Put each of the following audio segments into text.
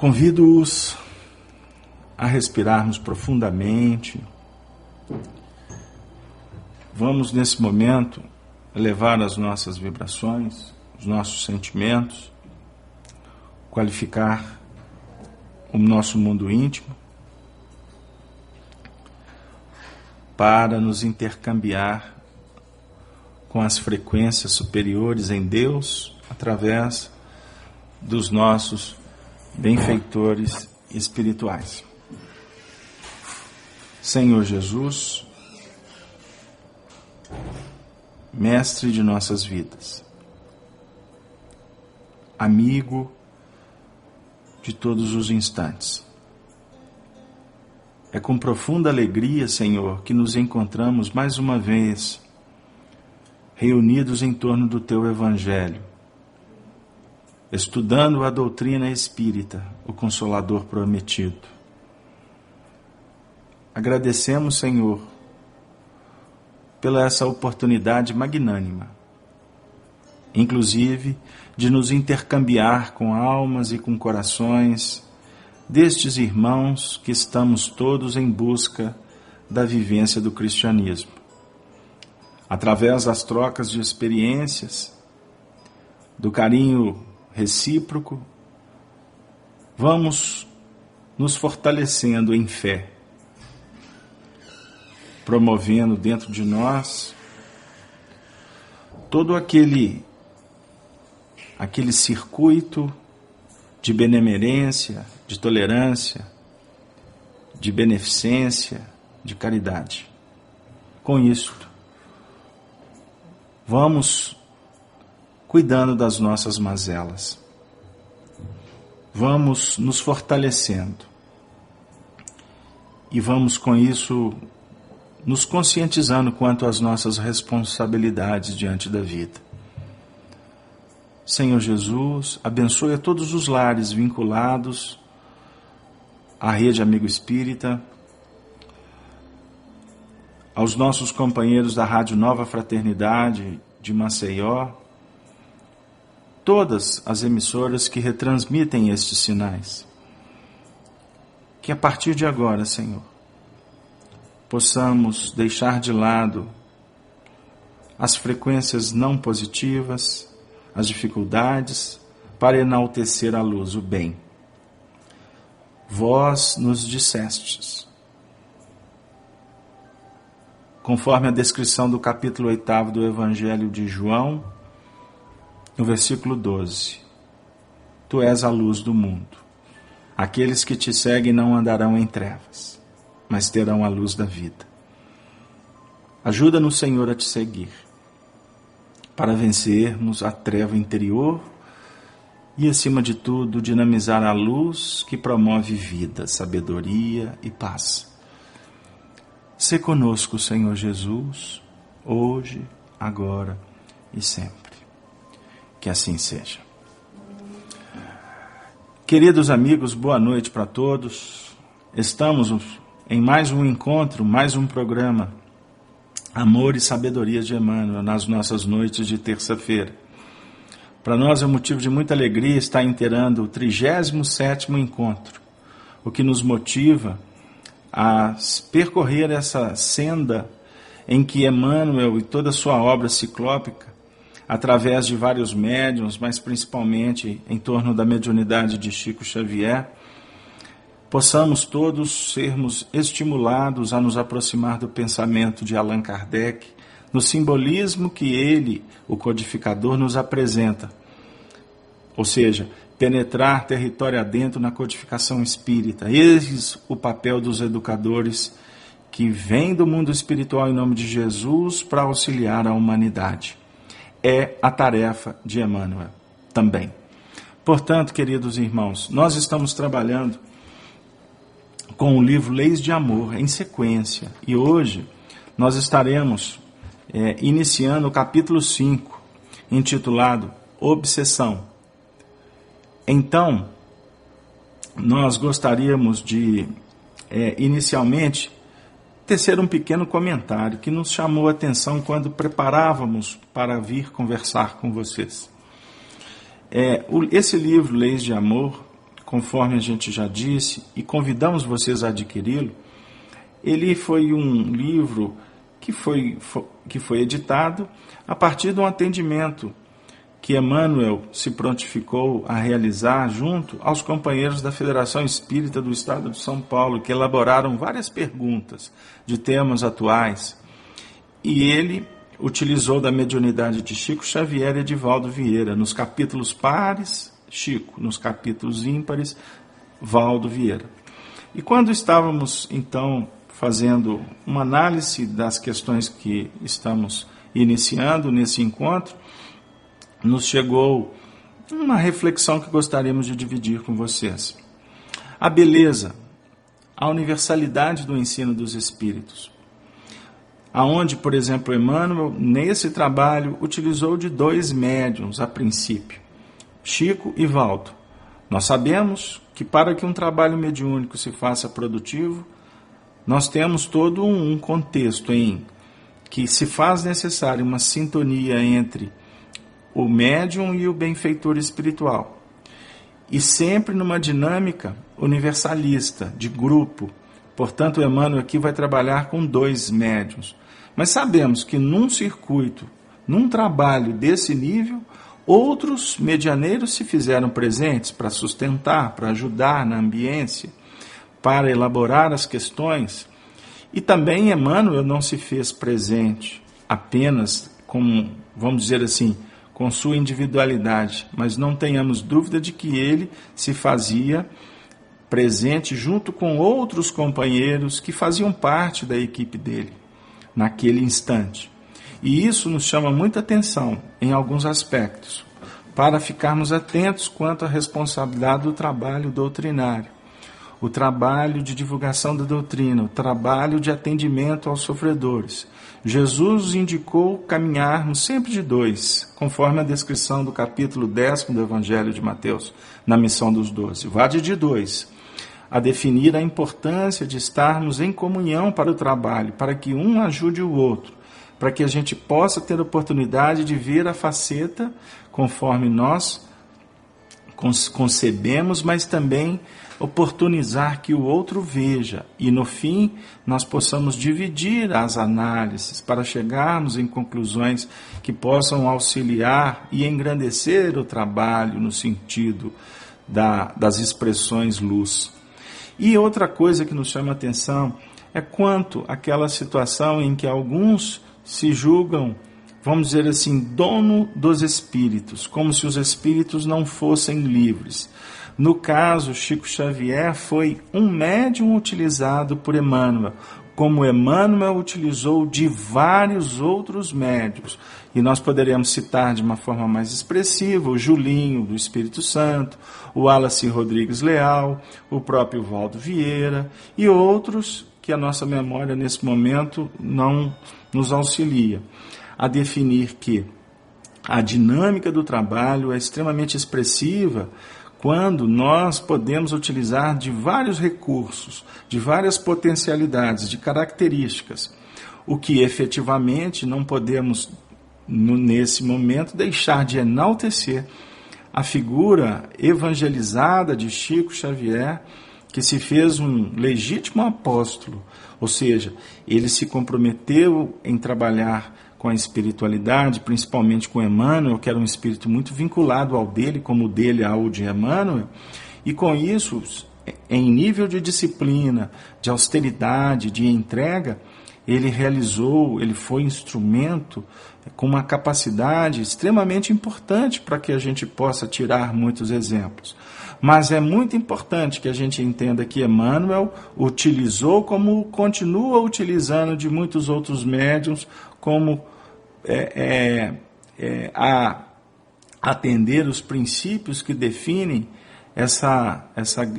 Convido-os a respirarmos profundamente. Vamos, nesse momento, elevar as nossas vibrações, os nossos sentimentos, qualificar o nosso mundo íntimo para nos intercambiar com as frequências superiores em Deus através dos nossos benfeitores espirituais. Senhor Jesus, Mestre de nossas vidas, amigo de todos os instantes, é com profunda alegria, Senhor, que nos encontramos mais uma vez, reunidos em torno do Teu Evangelho, estudando a doutrina espírita, o Consolador prometido. Agradecemos, Senhor, pela essa oportunidade magnânima, inclusive de nos intercambiar com almas e com corações destes irmãos que estamos todos em busca da vivência do cristianismo. Através das trocas de experiências, do carinho recíproco, vamos nos fortalecendo em fé, promovendo dentro de nós todo aquele circuito de benemerência, de tolerância, de beneficência, de caridade. Com isto, vamos cuidando das nossas mazelas. Vamos nos fortalecendo. E vamos com isso nos conscientizando quanto às nossas responsabilidades diante da vida. Senhor Jesus, abençoe a todos os lares vinculados à Rede Amigo Espírita, aos nossos companheiros da Rádio Nova Fraternidade de Maceió, todas as emissoras que retransmitem estes sinais. Que a partir de agora, Senhor, possamos deixar de lado as frequências não positivas, as dificuldades, para enaltecer a luz, o bem. Vós nos dissestes, conforme a descrição do capítulo 8º do Evangelho de João, no versículo 12, Tu és a luz do mundo. Aqueles que te seguem não andarão em trevas, mas terão a luz da vida. Ajuda-nos, Senhor, a te seguir, para vencermos a treva interior e, acima de tudo, dinamizar a luz que promove vida, sabedoria e paz. Sê conosco, Senhor Jesus, hoje, agora e sempre. Que assim seja. Queridos amigos, boa noite para todos. Estamos em mais um encontro, mais um programa Amor e Sabedoria de Emmanuel, nas nossas noites de terça-feira. Para nós é um motivo de muita alegria estar inteirando o 37º encontro, o que nos motiva a percorrer essa senda em que Emmanuel e toda a sua obra ciclópica, através de vários médiuns, mas principalmente em torno da mediunidade de Chico Xavier, possamos todos sermos estimulados a nos aproximar do pensamento de Allan Kardec, no simbolismo que ele, o codificador, nos apresenta. Ou seja, penetrar território adentro na codificação espírita. Eis o papel dos educadores que vêm do mundo espiritual em nome de Jesus para auxiliar a humanidade. É a tarefa de Emmanuel também. Portanto, queridos irmãos, nós estamos trabalhando com o livro Leis de Amor em sequência. E hoje nós estaremos iniciando o capítulo 5, intitulado Obsessão. Então, nós gostaríamos de, inicialmente, tecer um pequeno comentário que nos chamou a atenção quando preparávamos para vir conversar com vocês. Esse livro, Leis de Amor, conforme a gente já disse, e convidamos vocês a adquiri-lo, ele foi um livro que foi editado a partir de um atendimento que Emmanuel se prontificou a realizar junto aos companheiros da Federação Espírita do Estado de São Paulo, que elaboraram várias perguntas de temas atuais. E ele utilizou da mediunidade de Chico Xavier e Edivaldo Vieira, nos capítulos pares, Chico, nos capítulos ímpares, Valdo Vieira. E quando estávamos, então, fazendo uma análise das questões que estamos iniciando nesse encontro, nos chegou uma reflexão que gostaríamos de dividir com vocês. A beleza, a universalidade do ensino dos Espíritos. Aonde, por exemplo, Emmanuel, nesse trabalho, utilizou de 2 médiuns a princípio, Chico e Valdo. Nós sabemos que para que um trabalho mediúnico se faça produtivo, nós temos todo um contexto em que se faz necessária uma sintonia entre o médium e o benfeitor espiritual. E sempre numa dinâmica universalista, de grupo. Portanto, o Emmanuel aqui vai trabalhar com 2 médiuns. Mas sabemos que num circuito, num trabalho desse nível, outros medianeiros se fizeram presentes para sustentar, para ajudar na ambiência, para elaborar as questões. E também Emmanuel não se fez presente apenas com, vamos dizer assim, com sua individualidade, mas não tenhamos dúvida de que ele se fazia presente junto com outros companheiros que faziam parte da equipe dele, naquele instante. E isso nos chama muita atenção em alguns aspectos, para ficarmos atentos quanto à responsabilidade do trabalho doutrinário, o trabalho de divulgação da doutrina, o trabalho de atendimento aos sofredores. Jesus indicou caminharmos sempre de 2, conforme a descrição do capítulo 10º do Evangelho de Mateus, na missão dos 12. Vade de 2, a definir a importância de estarmos em comunhão para o trabalho, para que um ajude o outro, para que a gente possa ter a oportunidade de ver a faceta conforme nós concebemos, mas também oportunizar que o outro veja e, no fim, nós possamos dividir as análises para chegarmos em conclusões que possam auxiliar e engrandecer o trabalho no sentido das expressões luz. E outra coisa que nos chama a atenção é quanto àquela situação em que alguns se julgam, vamos dizer assim, dono dos espíritos, como se os espíritos não fossem livres. No caso, Chico Xavier foi um médium utilizado por Emmanuel, como Emmanuel utilizou de vários outros médiuns. E nós poderíamos citar de uma forma mais expressiva o Julinho, do Espírito Santo, o Wallace Rodrigues Leal, o próprio Valdo Vieira e outros que a nossa memória nesse momento não nos auxilia a definir que a dinâmica do trabalho é extremamente expressiva quando nós podemos utilizar de vários recursos, de várias potencialidades, de características, o que efetivamente não podemos, nesse momento, deixar de enaltecer a figura evangelizada de Chico Xavier, que se fez um legítimo apóstolo, ou seja, ele se comprometeu em trabalhar com a espiritualidade, principalmente com Emmanuel, que era um espírito muito vinculado ao dele, como o dele ao de Emmanuel, e com isso, em nível de disciplina, de austeridade, de entrega, ele foi instrumento com uma capacidade extremamente importante para que a gente possa tirar muitos exemplos. Mas é muito importante que a gente entenda que Emmanuel utilizou, como continua utilizando de muitos outros médiuns, como a atender os princípios que definem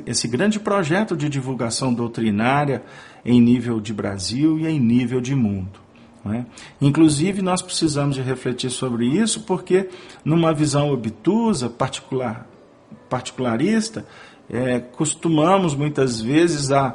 esse grande projeto de divulgação doutrinária em nível de Brasil e em nível de mundo. Não é? Inclusive, nós precisamos de refletir sobre isso, porque numa visão obtusa, particularista, costumamos muitas vezes a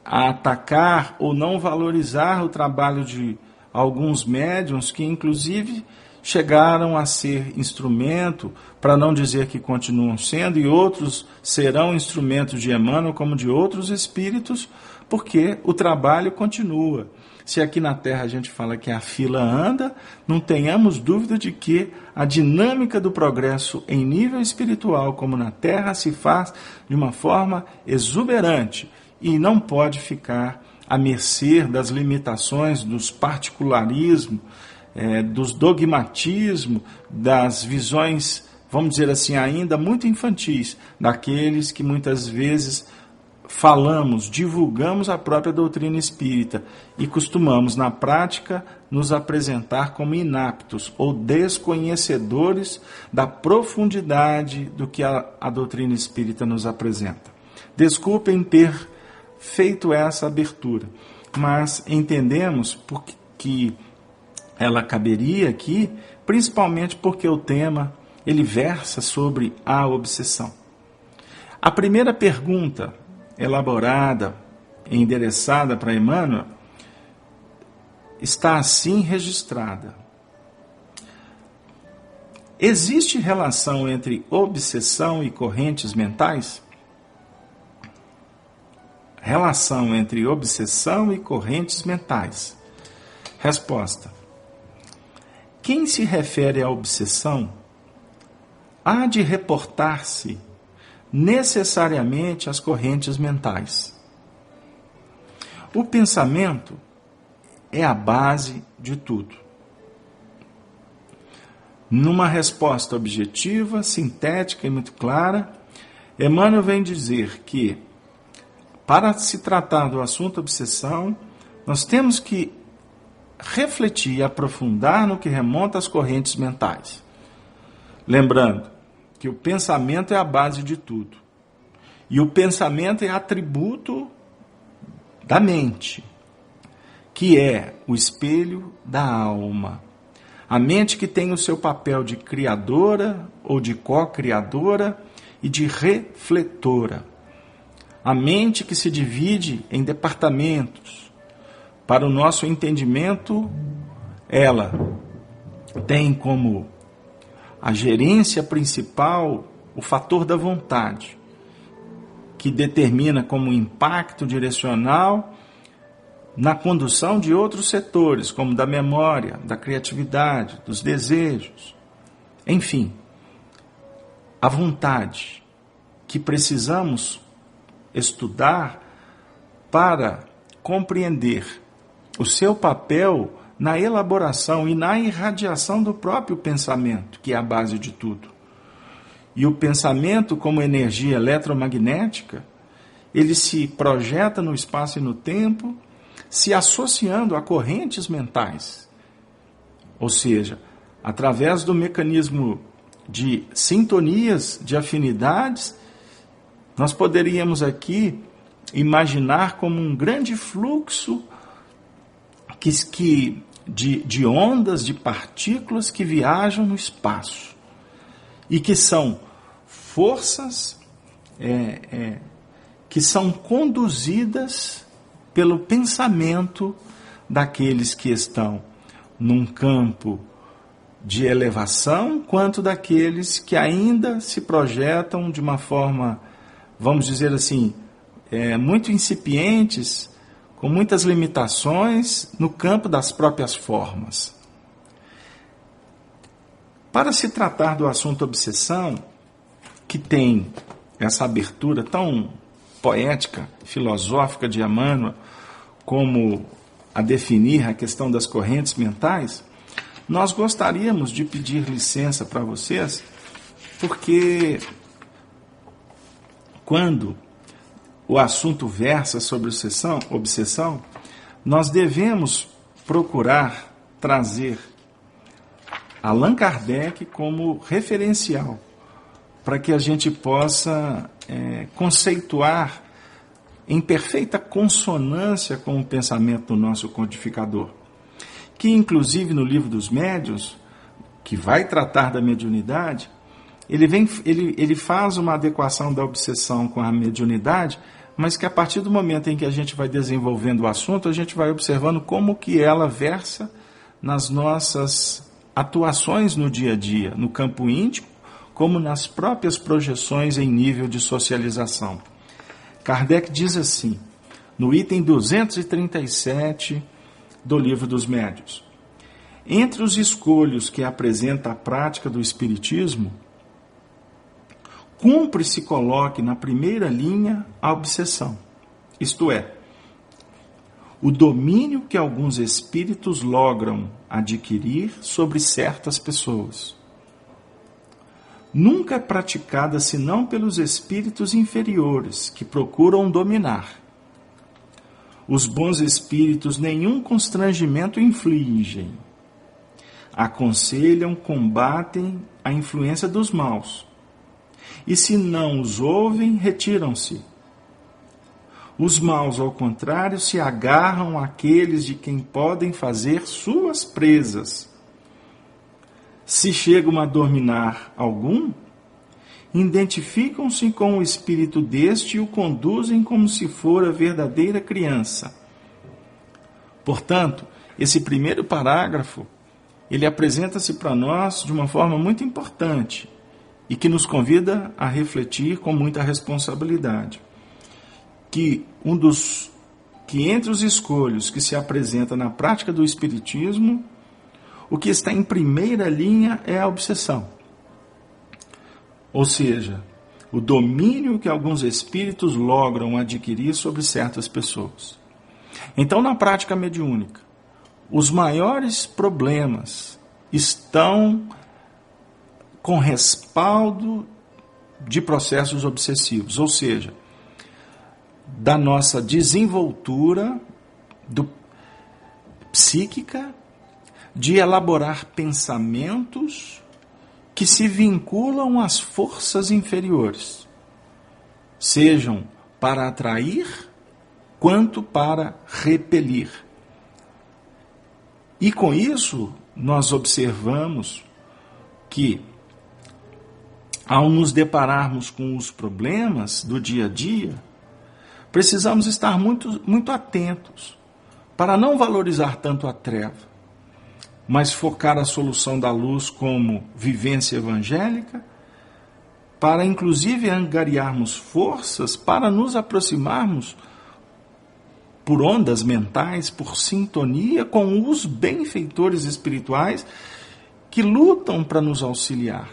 atacar ou não valorizar o trabalho de alguns médiuns que, inclusive, chegaram a ser instrumento, para não dizer que continuam sendo, e outros serão instrumentos de Emmanuel como de outros espíritos, porque o trabalho continua. Se aqui na Terra a gente fala que a fila anda, não tenhamos dúvida de que a dinâmica do progresso em nível espiritual, como na Terra, se faz de uma forma exuberante e não pode ficar à mercê das limitações, dos particularismos, dos dogmatismos, das visões, vamos dizer assim, ainda muito infantis, daqueles que muitas vezes falamos, divulgamos a própria doutrina espírita e costumamos, na prática, nos apresentar como inaptos ou desconhecedores da profundidade do que a doutrina espírita nos apresenta. Desculpem ter feito essa abertura, mas entendemos que ela caberia aqui, principalmente porque o tema ele versa sobre a obsessão. A primeira pergunta elaborada e endereçada para Emmanuel está assim registrada: existe relação entre obsessão e correntes mentais? Relação entre obsessão e correntes mentais. Resposta: quem se refere à obsessão há de reportar-se necessariamente às correntes mentais. O pensamento é a base de tudo. Numa resposta objetiva, sintética e muito clara, Emmanuel vem dizer que, para se tratar do assunto obsessão, nós temos que refletir e aprofundar no que remonta às correntes mentais. Lembrando que o pensamento é a base de tudo. E o pensamento é atributo da mente, que é o espelho da alma. A mente que tem o seu papel de criadora ou de co-criadora e de refletora. A mente que se divide em departamentos. Para o nosso entendimento, ela tem como a gerência principal o fator da vontade, que determina como impacto direcional na condução de outros setores, como da memória, da criatividade, dos desejos. Enfim, a vontade que precisamos estudar para compreender o seu papel na elaboração e na irradiação do próprio pensamento, que é a base de tudo. E o pensamento, como energia eletromagnética, ele se projeta no espaço e no tempo, se associando a correntes mentais. Ou seja, através do mecanismo de sintonias, de afinidades, nós poderíamos aqui imaginar como um grande fluxo de ondas, de partículas que viajam no espaço e que são forças que são conduzidas pelo pensamento daqueles que estão num campo de elevação, quanto daqueles que ainda se projetam de uma forma, vamos dizer assim, muito incipientes, com muitas limitações no campo das próprias formas. Para se tratar do assunto obsessão, que tem essa abertura tão poética, filosófica de Emmanuel, como a definir a questão das correntes mentais, nós gostaríamos de pedir licença para vocês, porque quando o assunto versa sobre obsessão, nós devemos procurar trazer Allan Kardec como referencial, para que a gente possa conceituar em perfeita consonância com o pensamento do nosso codificador, que inclusive no Livro dos Médiuns, que vai tratar da mediunidade, ele faz uma adequação da obsessão com a mediunidade, mas que a partir do momento em que a gente vai desenvolvendo o assunto, a gente vai observando como que ela versa nas nossas atuações no dia a dia, no campo íntimo, como nas próprias projeções em nível de socialização. Kardec diz assim, no item 237 do Livro dos Médiuns: entre os escolhos que apresenta a prática do Espiritismo, cumpre se coloque na primeira linha a obsessão, isto é, o domínio que alguns espíritos logram adquirir sobre certas pessoas. Nunca é praticada senão pelos espíritos inferiores, que procuram dominar. Os bons espíritos nenhum constrangimento infligem. Aconselham, combatem a influência dos maus. E se não os ouvem, retiram-se. Os maus, ao contrário, se agarram àqueles de quem podem fazer suas presas. Se chegam a dominar algum, identificam-se com o espírito deste e o conduzem como se fora verdadeira criança. Portanto, esse primeiro parágrafo, ele apresenta-se para nós de uma forma muito importante e que nos convida a refletir com muita responsabilidade. Que entre os escolhos que se apresenta na prática do Espiritismo, o que está em primeira linha é a obsessão. Ou seja, o domínio que alguns espíritos logram adquirir sobre certas pessoas. Então, na prática mediúnica, os maiores problemas estão com respaldo de processos obsessivos, ou seja, da nossa desenvoltura psíquica, de elaborar pensamentos que se vinculam às forças inferiores, sejam para atrair quanto para repelir. E com isso, nós observamos que, ao nos depararmos com os problemas do dia a dia, precisamos estar muito atentos para não valorizar tanto a treva, mas focar a solução da luz como vivência evangélica, para inclusive angariarmos forças para nos aproximarmos por ondas mentais, por sintonia com os benfeitores espirituais que lutam para nos auxiliar,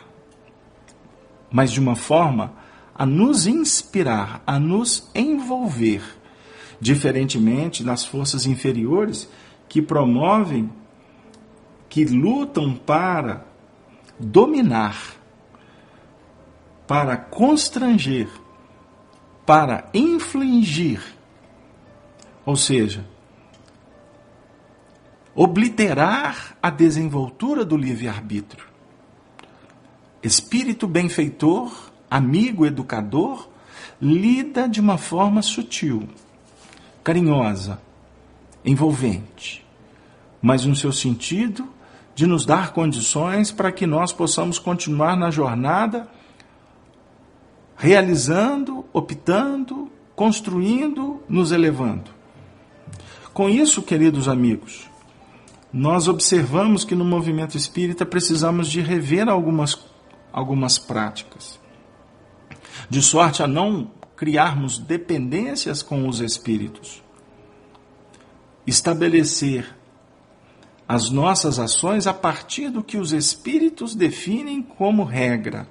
mas de uma forma a nos inspirar, a nos envolver, diferentemente das forças inferiores que promovem, que lutam para dominar, para constranger, para infligir, ou seja, obliterar a desenvoltura do livre-arbítrio. Espírito benfeitor, amigo educador, lida de uma forma sutil, carinhosa, envolvente, mas no seu sentido de nos dar condições para que nós possamos continuar na jornada, realizando, optando, construindo, nos elevando. Com isso, queridos amigos, nós observamos que no movimento espírita precisamos de rever algumas práticas, de sorte a não criarmos dependências com os espíritos. Estabelecer as nossas ações a partir do que os espíritos definem como regra.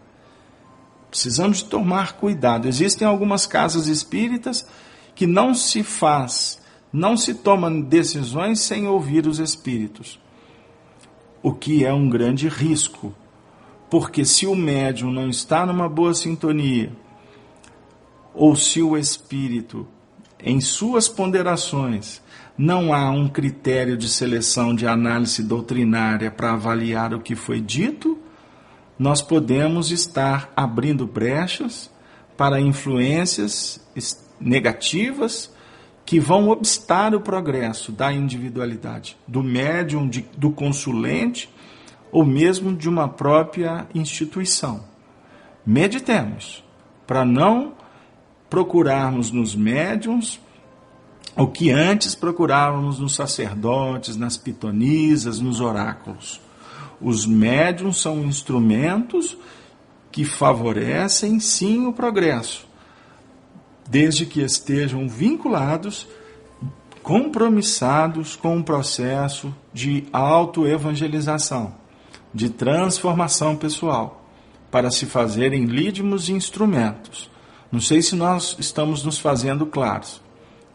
Precisamos de tomar cuidado. Existem algumas casas espíritas que não se tomam decisões sem ouvir os espíritos, o que é um grande risco, porque se o médium não está numa boa sintonia, ou se o espírito, em suas ponderações, não há um critério de seleção de análise doutrinária para avaliar o que foi dito, nós podemos estar abrindo brechas para influências negativas que vão obstar o progresso da individualidade, do médium, do consulente, ou mesmo de uma própria instituição. Meditemos, para não procurarmos nos médiuns o que antes procurávamos nos sacerdotes, nas pitonisas, nos oráculos. Os médiuns são instrumentos que favorecem, sim, o progresso, desde que estejam vinculados, compromissados com um processo de autoevangelização, de transformação pessoal, para se fazerem lídimos e instrumentos. Não sei se nós estamos nos fazendo claros,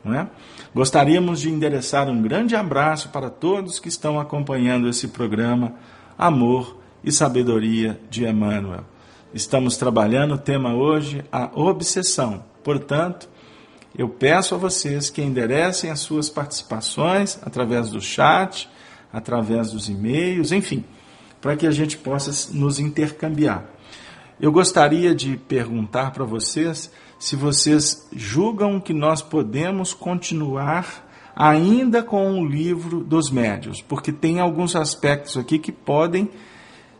não é? Gostaríamos de endereçar um grande abraço para todos que estão acompanhando esse programa Amor e Sabedoria de Emmanuel. Estamos trabalhando o tema hoje, a obsessão. Portanto, eu peço a vocês que enderecem as suas participações através do chat, através dos e-mails, enfim, para que a gente possa nos intercambiar. Eu gostaria de perguntar para vocês se vocês julgam que nós podemos continuar ainda com o livro dos médiuns, porque tem alguns aspectos aqui que podem,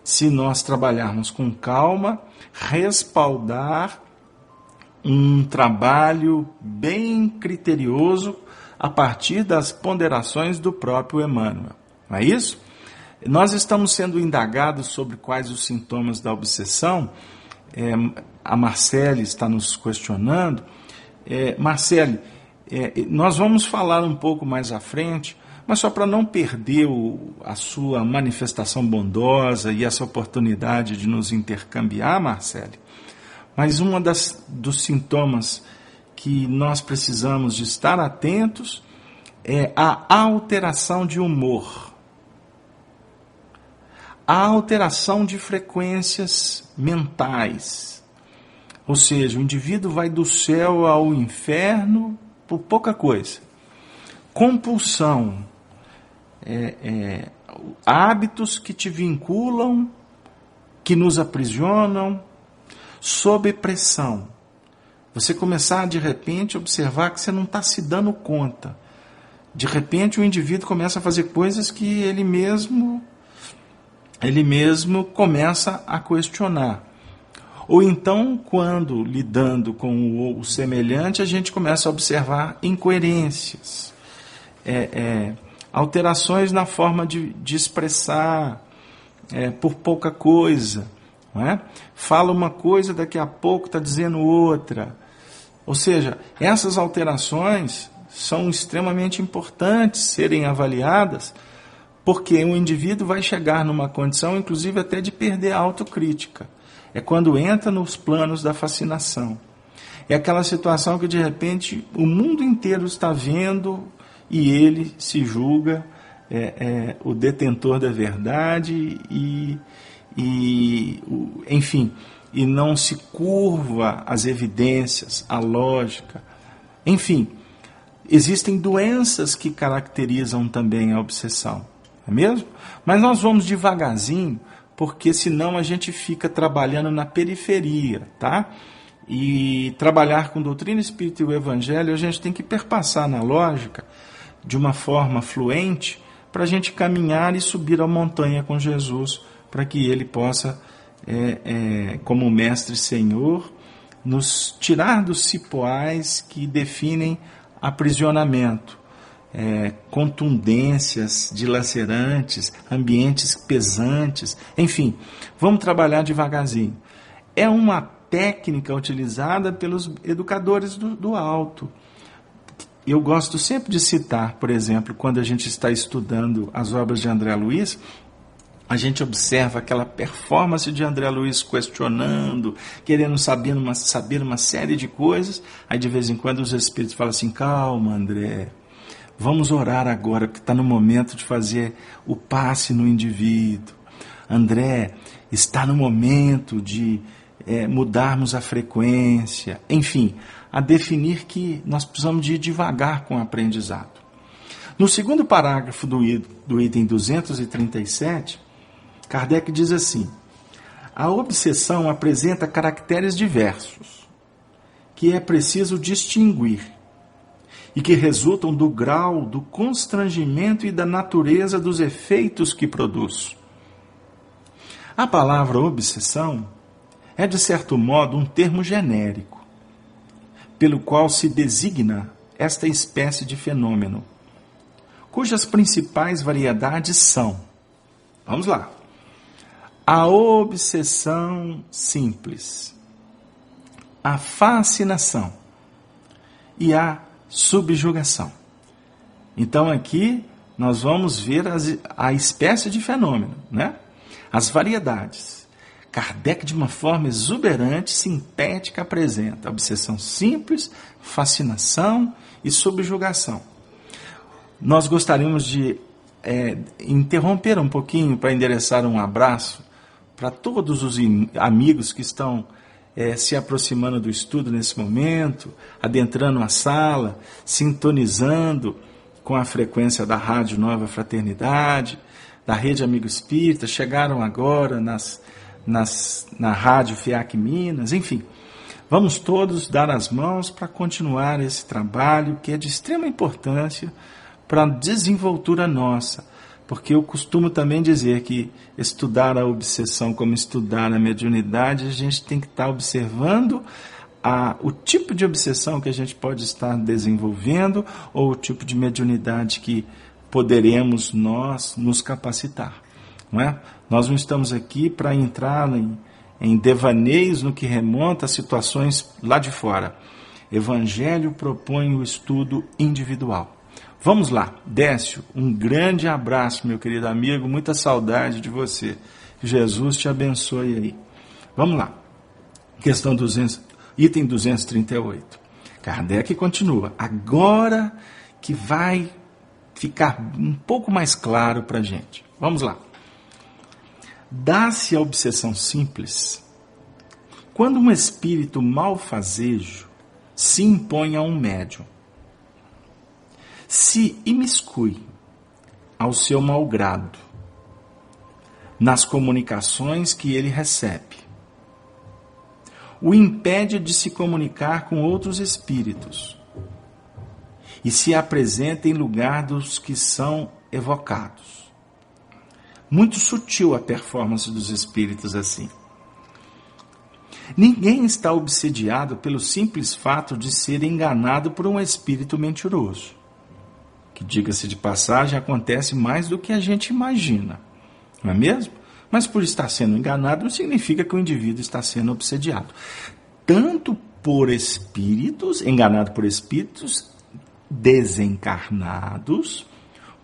se nós trabalharmos com calma, respaldar um trabalho bem criterioso a partir das ponderações do próprio Emmanuel. Não é isso? Nós estamos sendo indagados sobre quais os sintomas da obsessão. A Marcele está nos questionando. Marcele, nós vamos falar um pouco mais à frente, mas só para não perder a sua manifestação bondosa e essa oportunidade de nos intercambiar, Marcele, mas dos sintomas que nós precisamos de estar atentos é a alteração de humor, a alteração de frequências mentais. Ou seja, o indivíduo vai do céu ao inferno por pouca coisa. Compulsão, hábitos que te vinculam, que nos aprisionam, sob pressão. Você começar, de repente, a observar que você não está se dando conta. De repente, o indivíduo começa a fazer coisas que ele mesmo começa a questionar. Ou então, quando lidando com o semelhante, a gente começa a observar incoerências, alterações na forma de expressar por pouca coisa. Não é? Fala uma coisa, daqui a pouco está dizendo outra. Ou seja, essas alterações são extremamente importantes serem avaliadas, porque o indivíduo vai chegar numa condição, inclusive até de perder a autocrítica. É quando entra nos planos da fascinação. É aquela situação que, de repente, o mundo inteiro está vendo e ele se julga o detentor da verdade enfim, e não se curva às evidências, à lógica. Enfim, existem doenças que caracterizam também a obsessão, não é mesmo? Mas nós vamos devagarzinho, porque senão a gente fica trabalhando na periferia, tá? E trabalhar com doutrina espírita e o evangelho, a gente tem que perpassar na lógica de uma forma fluente para a gente caminhar e subir a montanha com Jesus, para que ele possa, como mestre senhor, nos tirar dos cipoais que definem aprisionamento, contundências dilacerantes, ambientes pesantes, enfim, vamos trabalhar devagarzinho. É uma técnica utilizada pelos educadores do alto. Eu gosto sempre de citar, por exemplo, quando a gente está estudando as obras de André Luiz, a gente observa aquela performance de André Luiz questionando, querendo saber uma série de coisas, aí de vez em quando os espíritos falam assim, calma André, vamos orar agora, porque está no momento de fazer o passe no indivíduo. André, está no momento de mudarmos a frequência, enfim, a definir que nós precisamos de ir devagar com o aprendizado. No segundo parágrafo do item 237, Kardec diz assim, a obsessão apresenta caracteres diversos, que é preciso distinguir, e que resultam do grau do constrangimento e da natureza dos efeitos que produz. A palavra obsessão é, de certo modo, um termo genérico, pelo qual se designa esta espécie de fenômeno, cujas principais variedades são, vamos lá, a obsessão simples, a fascinação e a subjugação. Então aqui nós vamos ver a espécie de fenômeno, né? As variedades. Kardec, de uma forma exuberante, sintética, apresenta a obsessão simples, fascinação e subjugação. Nós gostaríamos de interromper um pouquinho para endereçar um abraço para todos os amigos que estão se aproximando do estudo nesse momento, adentrando a sala, sintonizando com a frequência da Rádio Nova Fraternidade, da Rede Amigo Espírita, chegaram agora na Rádio FIAC Minas, enfim. Vamos todos dar as mãos para continuar esse trabalho que é de extrema importância para a desenvoltura nossa, porque eu costumo também dizer que estudar a obsessão como estudar a mediunidade, a gente tem que estar observando o tipo de obsessão que a gente pode estar desenvolvendo ou o tipo de mediunidade que poderemos nós nos capacitar. Não é? Nós não estamos aqui para entrar em devaneios no que remonta a situações lá de fora. Evangelho propõe o estudo individual. Vamos lá, Décio, um grande abraço, meu querido amigo, muita saudade de você. Jesus te abençoe aí. Vamos lá, item 238. Kardec continua, agora que vai ficar um pouco mais claro para a gente. Vamos lá. Dá-se a obsessão simples quando um espírito malfazejo se impõe a um médium, se imiscui ao seu malgrado nas comunicações que ele recebe, o impede de se comunicar com outros espíritos e se apresenta em lugar dos que são evocados. Muito sutil a performance dos espíritos assim. Ninguém está obsediado pelo simples fato de ser enganado por um espírito mentiroso, que, diga-se de passagem, acontece mais do que a gente imagina, não é mesmo? Mas por estar sendo enganado não significa que o indivíduo está sendo obsediado. Tanto por espíritos, enganado por espíritos desencarnados,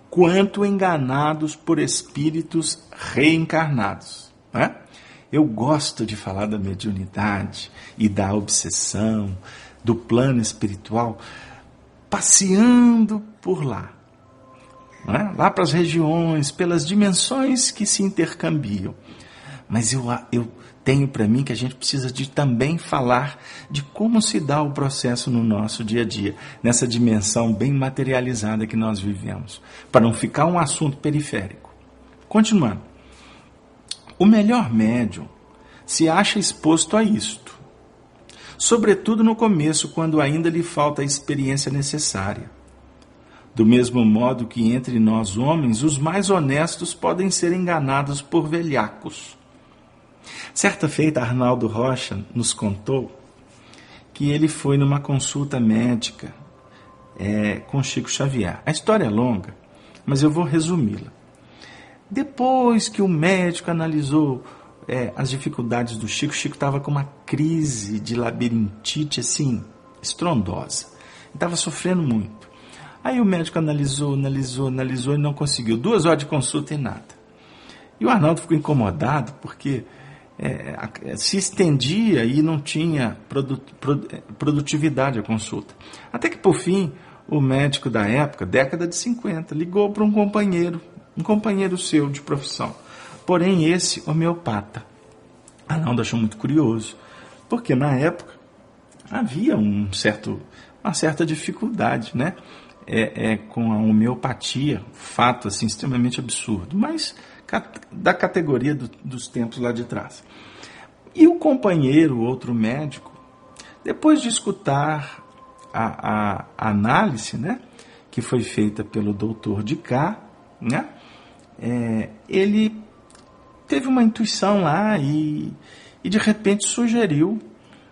quanto enganados por espíritos reencarnados. Né? Eu gosto de falar da mediunidade e da obsessão, do plano espiritual, passeando por lá. Né? Lá para as regiões, pelas dimensões que se intercambiam. Mas eu tenho para mim que a gente precisa de também falar de como se dá o processo no nosso dia a dia, nessa dimensão bem materializada que nós vivemos, para não ficar um assunto periférico. Continuando. O melhor médium se acha exposto a isto, sobretudo no começo, quando ainda lhe falta a experiência necessária. Do mesmo modo que entre nós homens, os mais honestos podem ser enganados por velhacos. Certa feita, Arnaldo Rocha nos contou que ele foi numa consulta médica com Chico Xavier. A história é longa, mas eu vou resumi-la. Depois que o médico analisou as dificuldades do Chico, Chico estava com uma crise de labirintite assim, estrondosa. Estava sofrendo muito. Aí o médico analisou e não conseguiu. 2 horas de consulta e nada. E o Arnaldo ficou incomodado porque se estendia e não tinha produtividade a consulta. Até que, por fim, o médico da época, década de 50, ligou para um companheiro seu de profissão. Porém, esse homeopata. Arnaldo achou muito curioso, porque na época havia uma certa dificuldade, né? Com a homeopatia, fato assim, extremamente absurdo, mas da categoria dos tempos lá de trás. E o companheiro, outro médico, depois de escutar a análise, né, que foi feita pelo doutor de Cá, né, ele teve uma intuição lá e de repente sugeriu,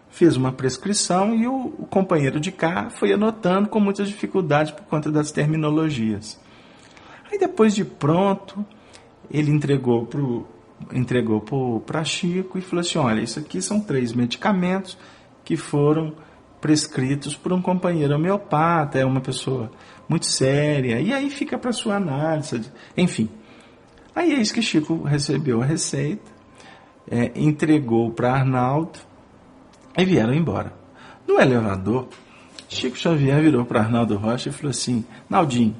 fez uma prescrição e o companheiro de Cá foi anotando com muita dificuldade por conta das terminologias. Aí depois de pronto, ele entregou para entregou para Chico e falou assim, olha, isso aqui são 3 medicamentos que foram prescritos por um companheiro homeopata, é uma pessoa muito séria, e aí fica para sua análise, enfim. Aí eis que Chico recebeu a receita, entregou para Arnaldo e vieram embora. No elevador, Chico Xavier virou para Arnaldo Rocha e falou assim, Naldinho,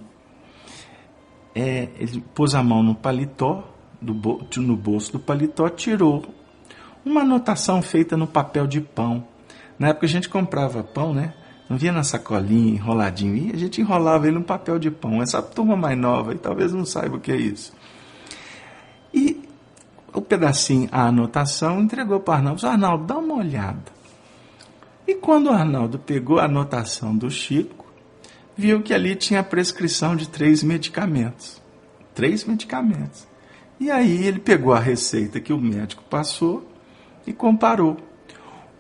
ele pôs a mão no paletó, no bolso do paletó, tirou uma anotação feita no papel de pão. Na época a gente comprava pão, né? Não via na sacolinha, enroladinho, e a gente enrolava ele no papel de pão. Essa turma mais nova e talvez não saiba o que é isso. E o pedacinho, a anotação, entregou para Arnaldo. Arnaldo, dá uma olhada. E quando o Arnaldo pegou a anotação do Chico, viu que ali tinha a prescrição de 3 medicamentos. 3 medicamentos. E aí ele pegou a receita que o médico passou e comparou.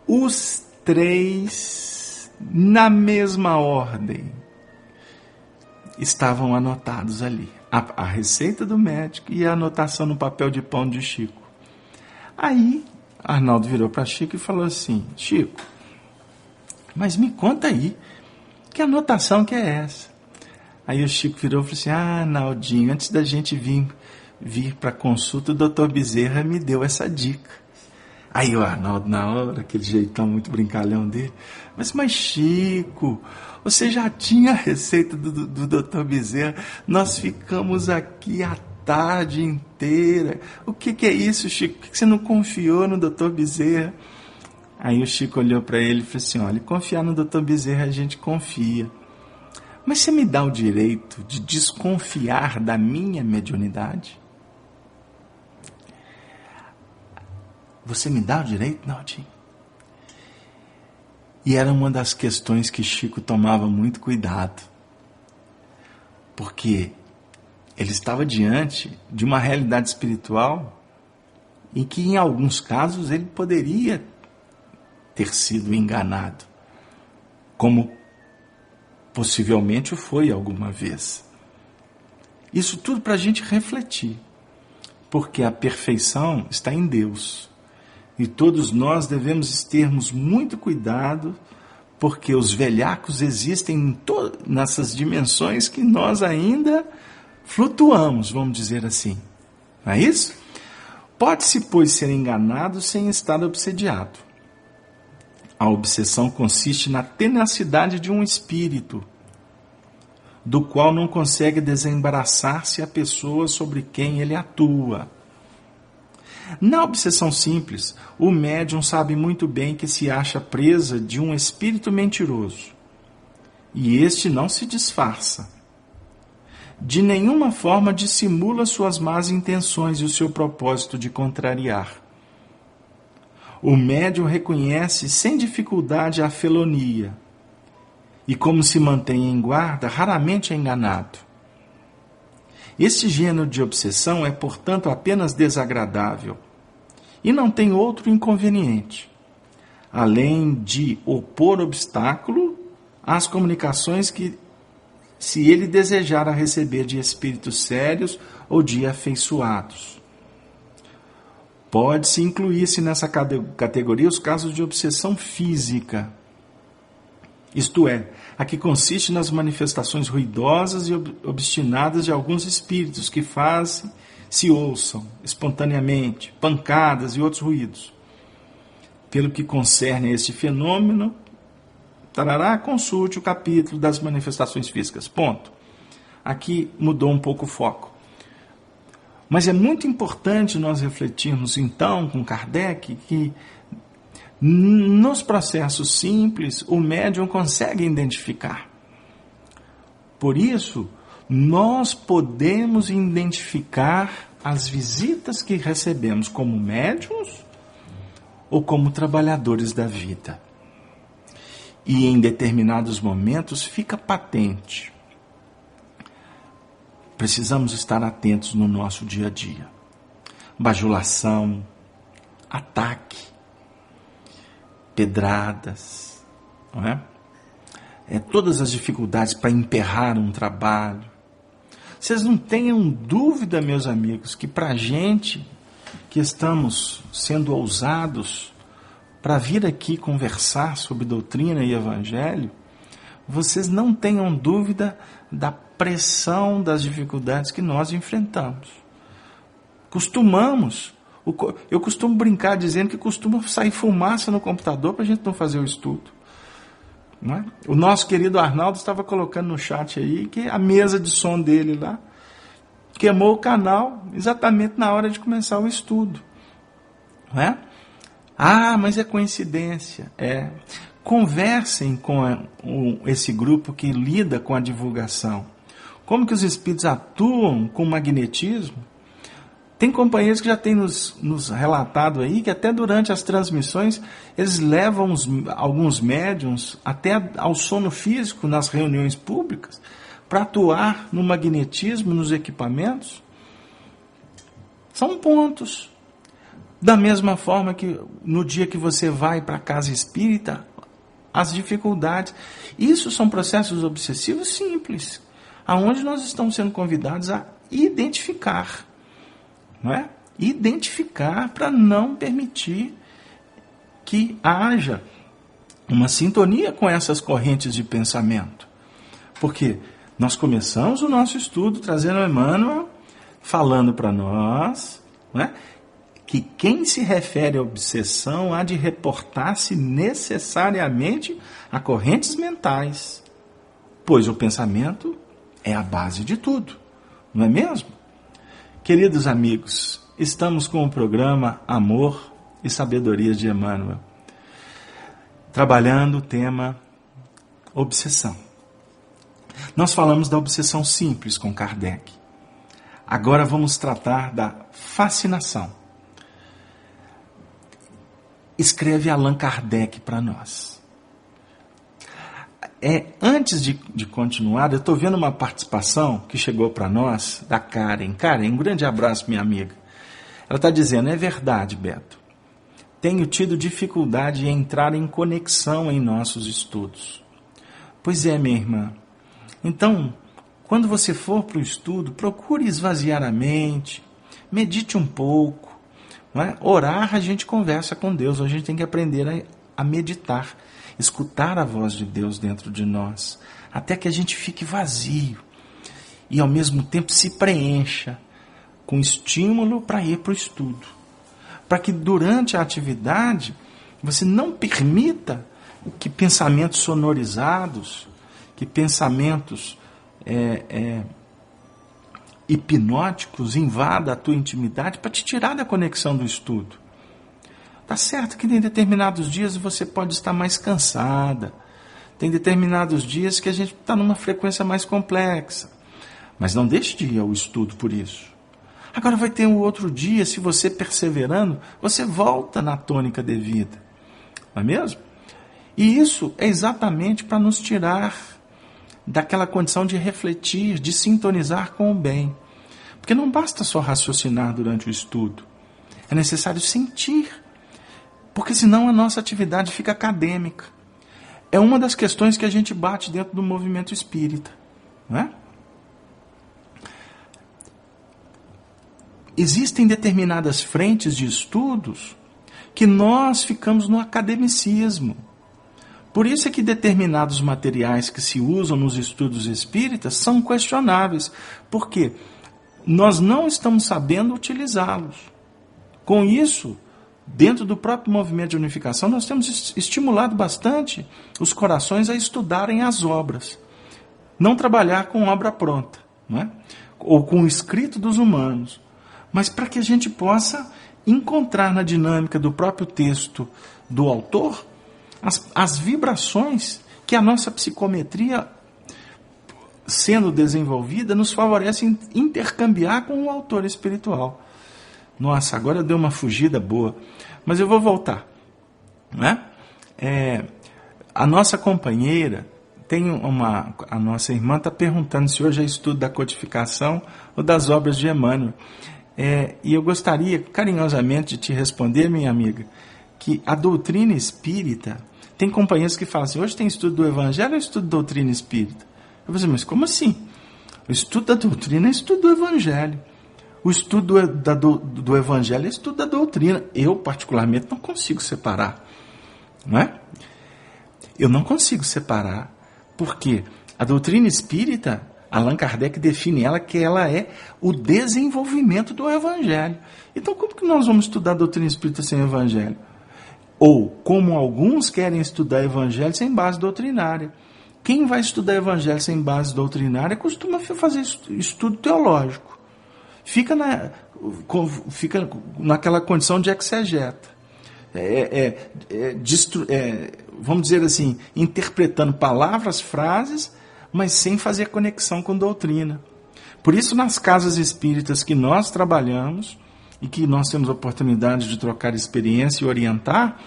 Os 3, na mesma ordem, estavam anotados ali. A receita do médico e a anotação no papel de pão de Chico. Aí, Arnaldo virou para Chico e falou assim, Chico, mas me conta aí, que anotação que é essa? Aí o Chico virou e falou assim, Naldinho, antes da gente vir para a consulta, o doutor Bezerra me deu essa dica. Aí o Arnaldo, na hora, aquele jeitão muito brincalhão dele, mas Chico, você já tinha a receita do doutor Bezerra, nós ficamos aqui a tarde inteira, o que é isso, Chico? Por que você não confiou no doutor Bezerra? Aí o Chico olhou para ele e falou assim, olha, confiar no doutor Bezerra a gente confia, mas você me dá o direito de desconfiar da minha mediunidade? Você me dá o direito, Naldinho? E era uma das questões que Chico tomava muito cuidado. Porque ele estava diante de uma realidade espiritual em que, em alguns casos, ele poderia ter sido enganado. Como possivelmente o foi alguma vez. Isso tudo para a gente refletir. Porque a perfeição está em Deus. E todos nós devemos termos muito cuidado, porque os velhacos existem nessas dimensões que nós ainda flutuamos, vamos dizer assim. Não é isso? Pode-se, pois, ser enganado sem estar obsediado. A obsessão consiste na tenacidade de um espírito, do qual não consegue desembaraçar-se a pessoa sobre quem ele atua. Na obsessão simples, o médium sabe muito bem que se acha presa de um espírito mentiroso. E este não se disfarça. De nenhuma forma dissimula suas más intenções e o seu propósito de contrariar. O médium reconhece sem dificuldade a felonia. E como se mantém em guarda, raramente é enganado. Este gênero de obsessão é, portanto, apenas desagradável e não tem outro inconveniente, além de opor obstáculo às comunicações que, se ele desejar receber de espíritos sérios ou de afeiçoados. Pode-se incluir-se nessa categoria os casos de obsessão física, isto é, a que consiste nas manifestações ruidosas e obstinadas de alguns espíritos que se ouçam espontaneamente, pancadas e outros ruídos. Pelo que concerne a este fenômeno, consulte o capítulo das manifestações físicas. Ponto. Aqui mudou um pouco o foco. Mas é muito importante nós refletirmos, então, com Kardec, que nos processos simples, o médium consegue identificar. Por isso, nós podemos identificar as visitas que recebemos como médiuns ou como trabalhadores da vida. E em determinados momentos fica patente. Precisamos estar atentos no nosso dia a dia. Bajulação, ataque, pedradas, não é? Todas as dificuldades para emperrar um trabalho. Vocês não tenham dúvida, meus amigos, que para a gente que estamos sendo ousados para vir aqui conversar sobre doutrina e evangelho, vocês não tenham dúvida da pressão, das dificuldades que nós enfrentamos. Eu costumo brincar dizendo que costuma sair fumaça no computador para a gente não fazer o estudo. Não é? O nosso querido Arnaldo estava colocando no chat aí que a mesa de som dele lá queimou o canal exatamente na hora de começar o estudo. Não é? Ah, mas é coincidência. Conversem com esse grupo que lida com a divulgação. Como que os espíritos atuam com o magnetismo? Tem companheiros que já têm nos relatado aí que até durante as transmissões eles levam alguns médiuns até ao sono físico nas reuniões públicas para atuar no magnetismo, nos equipamentos. São pontos. Da mesma forma que no dia que você vai para a casa espírita, as dificuldades. Isso são processos obsessivos simples, aonde nós estamos sendo convidados a identificar. Não é? Identificar para não permitir que haja uma sintonia com essas correntes de pensamento. Porque nós começamos o nosso estudo trazendo o Emmanuel falando para nós, não é? Que quem se refere à obsessão há de reportar-se necessariamente a correntes mentais, pois o pensamento é a base de tudo, não é mesmo? Queridos amigos, estamos com o programa Amor e Sabedoria de Emmanuel, trabalhando o tema obsessão. Nós falamos da obsessão simples com Kardec. Agora vamos tratar da fascinação. Escreve Allan Kardec para nós. Antes de continuar, eu estou vendo uma participação que chegou para nós, da Karen. Karen, um grande abraço, minha amiga. Ela está dizendo, é verdade, Beto. Tenho tido dificuldade em entrar em conexão em nossos estudos. Pois é, minha irmã. Então, quando você for para o estudo, procure esvaziar a mente, medite um pouco. Não é? Orar, a gente conversa com Deus, a gente tem que aprender a meditar, escutar a voz de Deus dentro de nós, até que a gente fique vazio e ao mesmo tempo se preencha com estímulo para ir para o estudo. Para que durante a atividade você não permita que pensamentos sonorizados, que pensamentos hipnóticos invadam a tua intimidade para te tirar da conexão do estudo. Tá certo que em determinados dias você pode estar mais cansada. Tem determinados dias que a gente está numa frequência mais complexa. Mas não deixe de ir ao estudo por isso. Agora vai ter um outro dia, se você perseverando, você volta na tônica devida. Não é mesmo? E isso é exatamente para nos tirar daquela condição de refletir, de sintonizar com o bem. Porque não basta só raciocinar durante o estudo. É necessário sentir. Porque senão a nossa atividade fica acadêmica. É uma das questões que a gente bate dentro do movimento espírita. Não é? Existem determinadas frentes de estudos que nós ficamos no academicismo. Por isso é que determinados materiais que se usam nos estudos espíritas são questionáveis. Por quê? Nós não estamos sabendo utilizá-los. Com isso, dentro do próprio movimento de unificação, nós temos estimulado bastante os corações a estudarem as obras. Não trabalhar com obra pronta, não é? Ou com o escrito dos humanos, mas para que a gente possa encontrar na dinâmica do próprio texto do autor as vibrações que a nossa psicometria, sendo desenvolvida, nos favorece intercambiar com o autor espiritual. Nossa, agora eu dei uma fugida boa, mas eu vou voltar. Não é? A nossa companheira, a nossa irmã está perguntando se hoje é estudo da codificação ou das obras de Emmanuel. E eu gostaria carinhosamente de te responder, minha amiga, que a doutrina espírita, tem companheiros que falam assim, hoje tem estudo do Evangelho ou estudo da doutrina espírita? Eu vou dizer, mas como assim? O estudo da doutrina é estudo do Evangelho. O estudo do Evangelho é o estudo da doutrina. Eu, particularmente, não consigo separar. Não é? Eu não consigo separar, porque a doutrina espírita, Allan Kardec define ela que ela é o desenvolvimento do Evangelho. Então, como que nós vamos estudar a doutrina espírita sem Evangelho? Ou, como alguns querem estudar Evangelho sem base doutrinária. Quem vai estudar Evangelho sem base doutrinária costuma fazer estudo teológico. Fica naquela condição de exegeta. Vamos dizer assim, interpretando palavras, frases, mas sem fazer conexão com doutrina. Por isso, nas casas espíritas que nós trabalhamos e que nós temos a oportunidade de trocar experiência e orientar,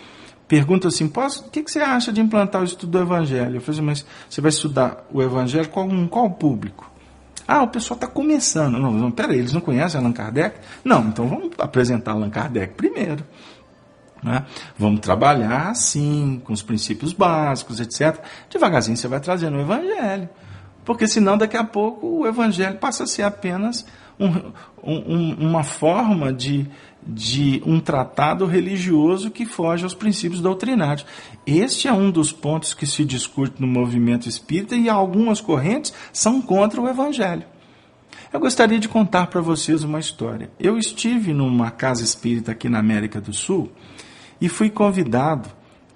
pergunta assim, o que você acha de implantar o estudo do Evangelho? Eu falei assim, mas você vai estudar o Evangelho com qual público? O pessoal está começando. Não, peraí, eles não conhecem Allan Kardec? Não, então vamos apresentar Allan Kardec primeiro. Né? Vamos trabalhar assim, com os princípios básicos, etc. Devagarzinho você vai trazendo o Evangelho. Porque senão daqui a pouco o Evangelho passa a ser apenas uma forma de um tratado religioso que foge aos princípios doutrinários. Este é um dos pontos que se discute no movimento espírita e algumas correntes são contra o Evangelho. Eu gostaria de contar para vocês uma história. Eu estive numa casa espírita aqui na América do Sul e fui convidado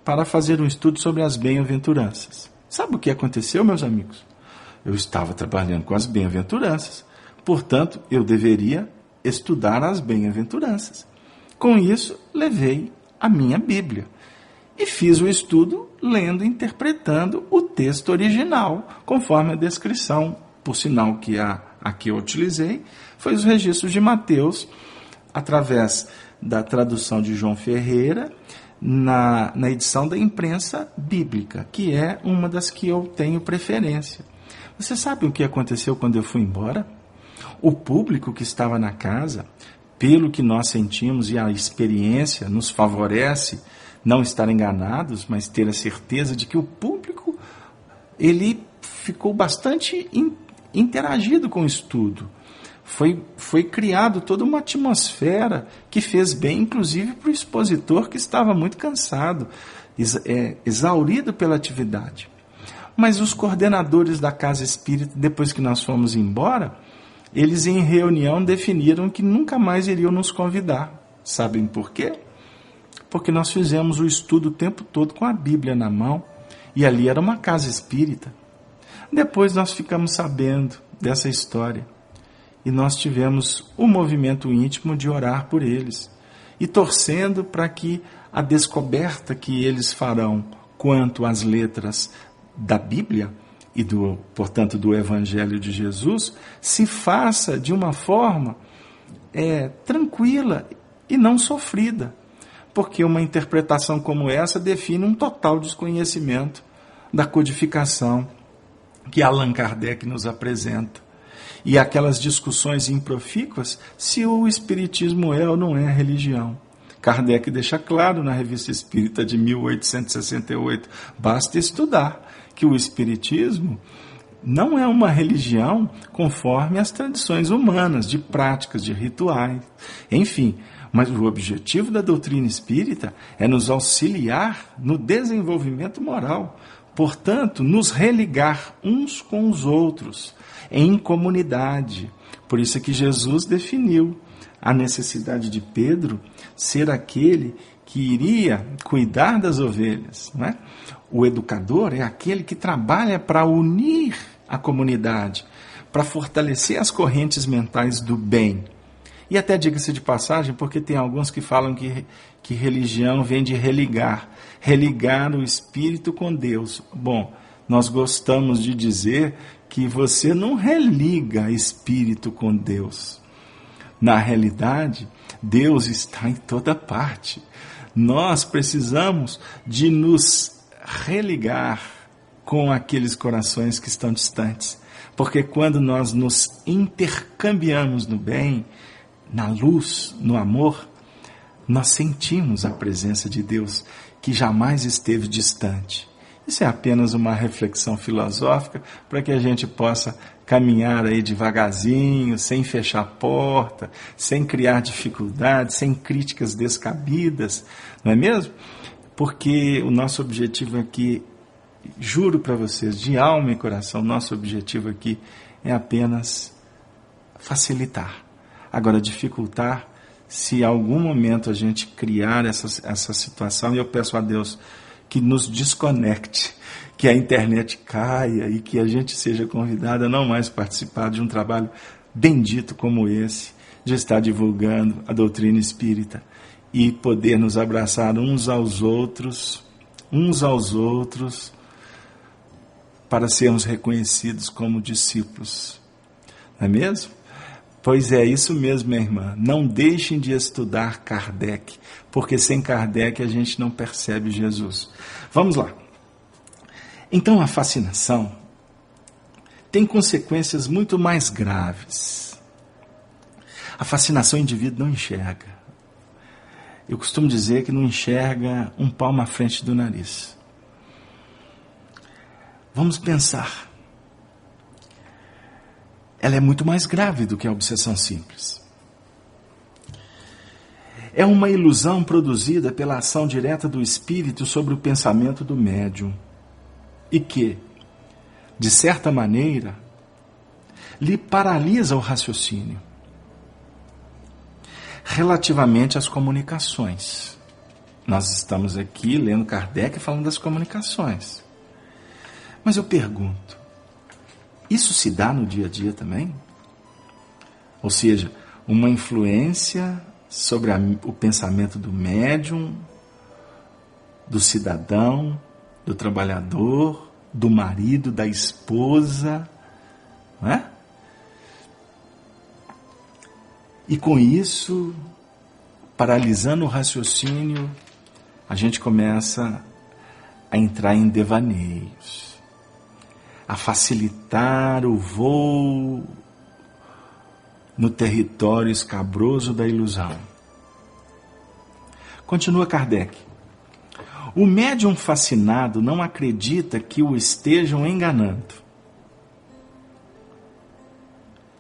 para fazer um estudo sobre as bem-aventuranças. Sabe o que aconteceu, meus amigos? Eu estava trabalhando com as bem-aventuranças, portanto, eu deveria estudar as bem-aventuranças. Com isso, levei a minha Bíblia e fiz o estudo lendo e interpretando o texto original, conforme a descrição, por sinal que a que eu utilizei, foi os registros de Mateus, através da tradução de João Ferreira, na edição da imprensa bíblica, que é uma das que eu tenho preferência. Você sabe o que aconteceu quando eu fui embora? O público que estava na casa, pelo que nós sentimos e a experiência nos favorece não estar enganados, mas ter a certeza de que o público ele ficou bastante interagido com o estudo. Foi criado toda uma atmosfera que fez bem, inclusive, para o expositor que estava muito cansado, exaurido pela atividade. Mas os coordenadores da casa espírita, depois que nós fomos embora, eles em reunião definiram que nunca mais iriam nos convidar. Sabem por quê? Porque nós fizemos o estudo o tempo todo com a Bíblia na mão, e ali era uma casa espírita. Depois nós ficamos sabendo dessa história, e nós tivemos o movimento íntimo de orar por eles, e torcendo para que a descoberta que eles farão quanto às letras da Bíblia, e portanto do Evangelho de Jesus, se faça de uma forma tranquila e não sofrida, porque uma interpretação como essa define um total desconhecimento da codificação que Allan Kardec nos apresenta. E aquelas discussões improfícuas se o Espiritismo é ou não é religião. Kardec deixa claro na Revista Espírita de 1868, basta estudar, que o Espiritismo não é uma religião conforme as tradições humanas, de práticas, de rituais, enfim. Mas o objetivo da doutrina espírita é nos auxiliar no desenvolvimento moral, portanto, nos religar uns com os outros, em comunidade. Por isso é que Jesus definiu a necessidade de Pedro ser aquele que iria cuidar das ovelhas, não é? O educador é aquele que trabalha para unir a comunidade, para fortalecer as correntes mentais do bem. E até diga-se de passagem, porque tem alguns que falam que religião vem de religar o espírito com Deus. Bom, nós gostamos de dizer que você não religa espírito com Deus. Na realidade, Deus está em toda parte. Nós precisamos de nos religar com aqueles corações que estão distantes. Porque quando nós nos intercambiamos no bem, na luz, no amor, nós sentimos a presença de Deus que jamais esteve distante. Isso é apenas uma reflexão filosófica para que a gente possa caminhar aí devagarzinho, sem fechar a porta, sem criar dificuldades, sem críticas descabidas, não é mesmo? Porque o nosso objetivo aqui, juro para vocês, de alma e coração, nosso objetivo aqui é apenas facilitar. Agora, dificultar, se em algum momento a gente criar essa situação, e eu peço a Deus que nos desconecte, que a internet caia e que a gente seja convidado a não mais participar de um trabalho bendito como esse, de estar divulgando a doutrina espírita e poder nos abraçar uns aos outros, para sermos reconhecidos como discípulos. Não é mesmo? Pois é isso mesmo, minha irmã. Não deixem de estudar Kardec, porque sem Kardec a gente não percebe Jesus. Vamos lá. Então a fascinação tem consequências muito mais graves. A fascinação o indivíduo não enxerga. Eu costumo dizer que não enxerga um palmo à frente do nariz. Vamos pensar. Ela é muito mais grave do que a obsessão simples. É uma ilusão produzida pela ação direta do espírito sobre o pensamento do médium e que, de certa maneira, lhe paralisa o raciocínio relativamente às comunicações. Nós estamos aqui lendo Kardec falando das comunicações. Mas eu pergunto, isso se dá no dia a dia também? Ou seja, uma influência sobre o pensamento do médium, do cidadão, do trabalhador, do marido, da esposa, não é? E com isso, paralisando o raciocínio, a gente começa a entrar em devaneios, a facilitar o voo no território escabroso da ilusão. Continua Kardec. O médium fascinado não acredita que o estejam enganando.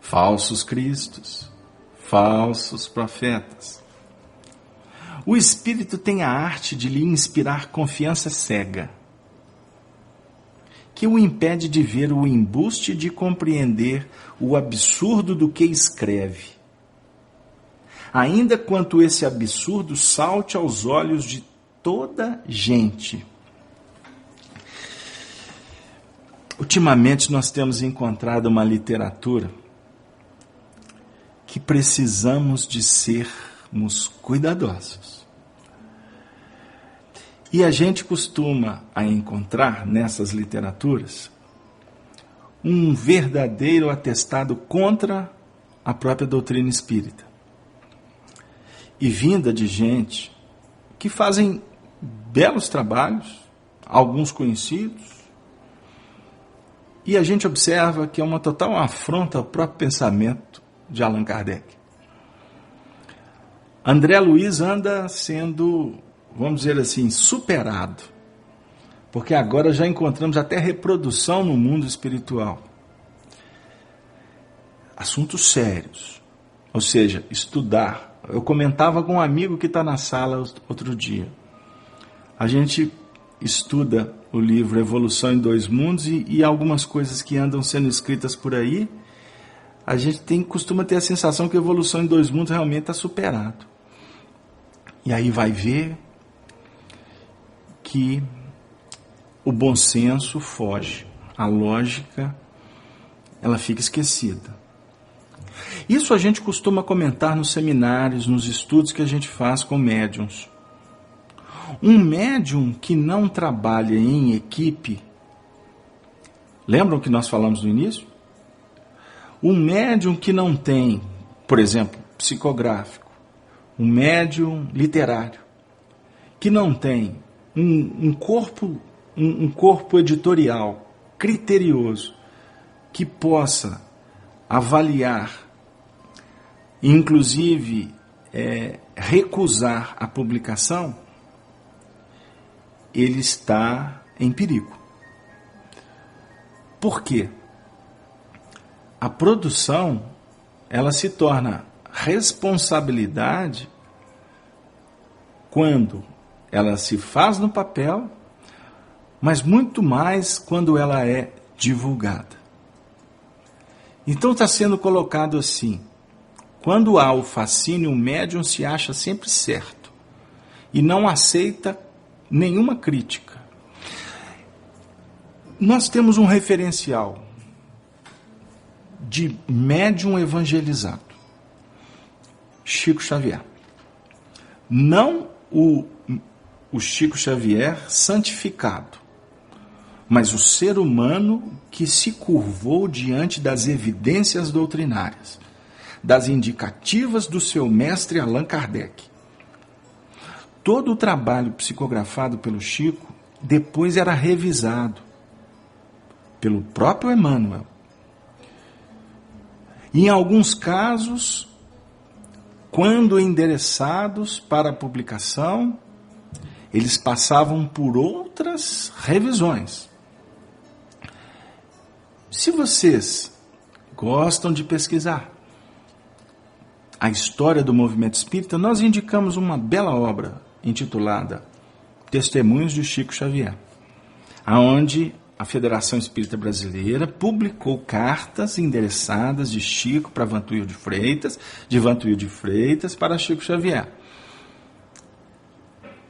Falsos cristos, falsos profetas. O espírito tem a arte de lhe inspirar confiança cega, que o impede de ver o embuste de compreender o absurdo do que escreve, ainda quanto esse absurdo salte aos olhos de toda gente. Ultimamente nós temos encontrado uma literatura que precisamos de sermos cuidadosos. E a gente costuma encontrar nessas literaturas um verdadeiro atestado contra a própria doutrina espírita. E vinda de gente que fazem belos trabalhos, alguns conhecidos, e a gente observa que é uma total afronta ao próprio pensamento de Allan Kardec. André Luiz anda sendo, vamos dizer assim, superado, porque agora já encontramos até reprodução no mundo espiritual. Assuntos sérios, ou seja, estudar. Eu comentava com um amigo que está na sala outro dia. A gente estuda o livro Evolução em Dois Mundos e algumas coisas que andam sendo escritas por aí, a gente costuma ter a sensação que a Evolução em Dois Mundos realmente está superado. E aí vai ver que o bom senso foge, a lógica ela fica esquecida. Isso a gente costuma comentar nos seminários, nos estudos que a gente faz com médiuns. Um médium que não trabalha em equipe, lembram que nós falamos no início? Um médium que não tem, por exemplo, psicográfico, um médium literário, que não tem um corpo editorial criterioso, que possa avaliar, inclusive recusar a publicação, ele está em perigo. Por quê? A produção, ela se torna responsabilidade quando ela se faz no papel, mas muito mais quando ela é divulgada. Então está sendo colocado assim: quando há o fascínio, o médium se acha sempre certo e não aceita nenhuma crítica. Nós temos um referencial de médium evangelizado, Chico Xavier. Não o Chico Xavier santificado, mas o ser humano que se curvou diante das evidências doutrinárias, das indicativas do seu mestre Allan Kardec. Todo o trabalho psicografado pelo Chico depois era revisado pelo próprio Emmanuel. E em alguns casos, quando endereçados para a publicação, eles passavam por outras revisões. Se vocês gostam de pesquisar a história do movimento espírita, nós indicamos uma bela obra intitulada Testemunhos de Chico Xavier, aonde a Federação Espírita Brasileira publicou cartas endereçadas de Chico para Vantuil de Freitas, de Vantuil de Freitas para Chico Xavier.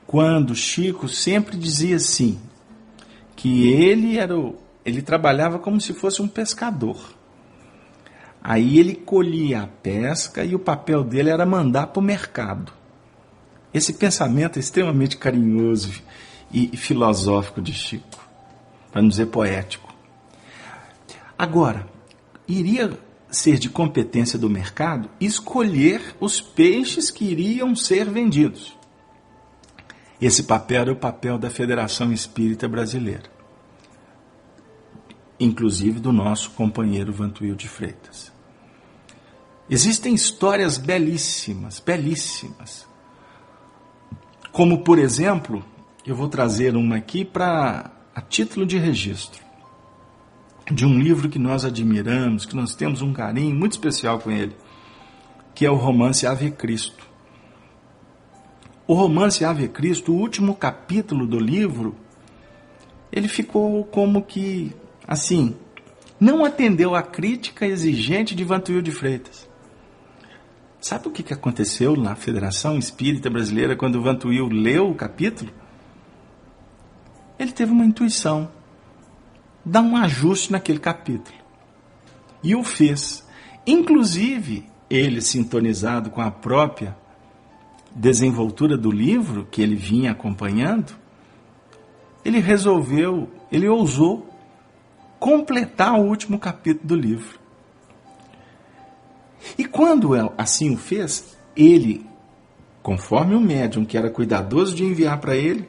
Quando Chico sempre dizia assim, que ele trabalhava como se fosse um pescador. Aí ele colhia a pesca e o papel dele era mandar para o mercado. Esse pensamento é extremamente carinhoso e filosófico de Chico, para não dizer poético. Agora, iria ser de competência do mercado escolher os peixes que iriam ser vendidos. Esse papel era o papel da Federação Espírita Brasileira, inclusive do nosso companheiro Vantuil de Freitas. Existem histórias belíssimas, belíssimas. Como, por exemplo, eu vou trazer uma aqui a título de registro, de um livro que nós admiramos, que nós temos um carinho muito especial com ele, que é o romance Ave Cristo. O romance Ave Cristo, o último capítulo do livro, ele ficou como que, assim, não atendeu à crítica exigente de Vantuil de Freitas. Sabe o que aconteceu na Federação Espírita Brasileira quando Vantuil leu o capítulo? Ele teve uma intuição, dar um ajuste naquele capítulo. E o fez. Inclusive, ele, sintonizado com a própria desenvoltura do livro que ele vinha acompanhando, ele ousou completar o último capítulo do livro. E quando assim o fez, ele, conforme o médium que era cuidadoso de enviar para ele,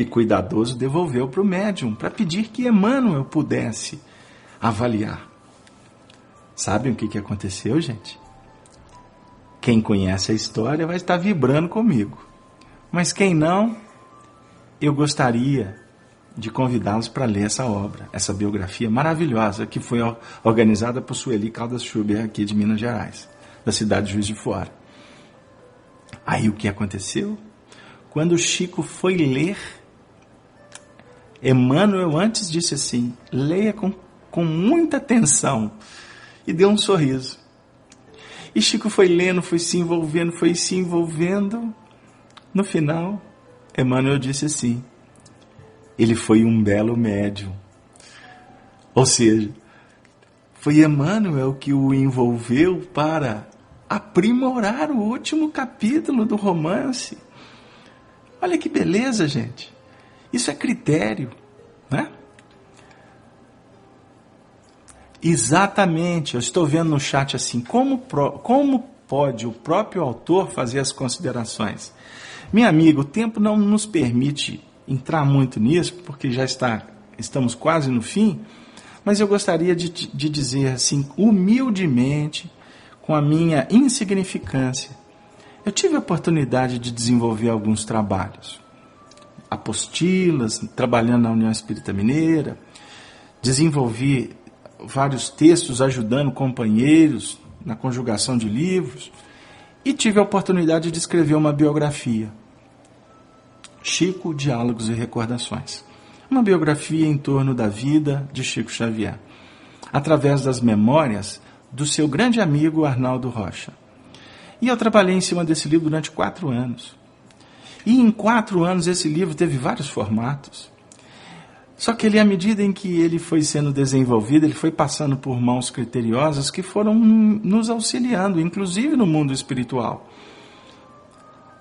cuidadoso, devolveu para o médium, para pedir que Emmanuel pudesse avaliar. Sabem o que aconteceu, gente? Quem conhece a história vai estar vibrando comigo. Mas quem não, eu gostaria de convidá-los para ler essa obra, essa biografia maravilhosa que foi organizada por Sueli Caldas Schuber, aqui de Minas Gerais, da cidade de Juiz de Fora. Aí o que aconteceu? Quando o Chico foi ler, Emmanuel antes disse assim, leia com muita atenção, e deu um sorriso. E Chico foi lendo, foi se envolvendo. No final, Emmanuel disse assim, ele foi um belo médium. Ou seja, foi Emmanuel que o envolveu para aprimorar o último capítulo do romance. Olha que beleza, gente. Isso é critério, né? Exatamente, eu estou vendo no chat assim, como pode o próprio autor fazer as considerações? Meu amigo, o tempo não nos permite entrar muito nisso, porque estamos quase no fim, mas eu gostaria de dizer assim, humildemente, com a minha insignificância, eu tive a oportunidade de desenvolver alguns trabalhos apostilas, trabalhando na União Espírita Mineira, desenvolvi vários textos ajudando companheiros na conjugação de livros e tive a oportunidade de escrever uma biografia, Chico, Diálogos e Recordações. Uma biografia em torno da vida de Chico Xavier, através das memórias do seu grande amigo Arnaldo Rocha. E eu trabalhei em cima desse livro durante 4 anos. E em 4 anos esse livro teve vários formatos. Só que ele, à medida em que ele foi sendo desenvolvido, ele foi passando por mãos criteriosas que foram nos auxiliando, inclusive no mundo espiritual.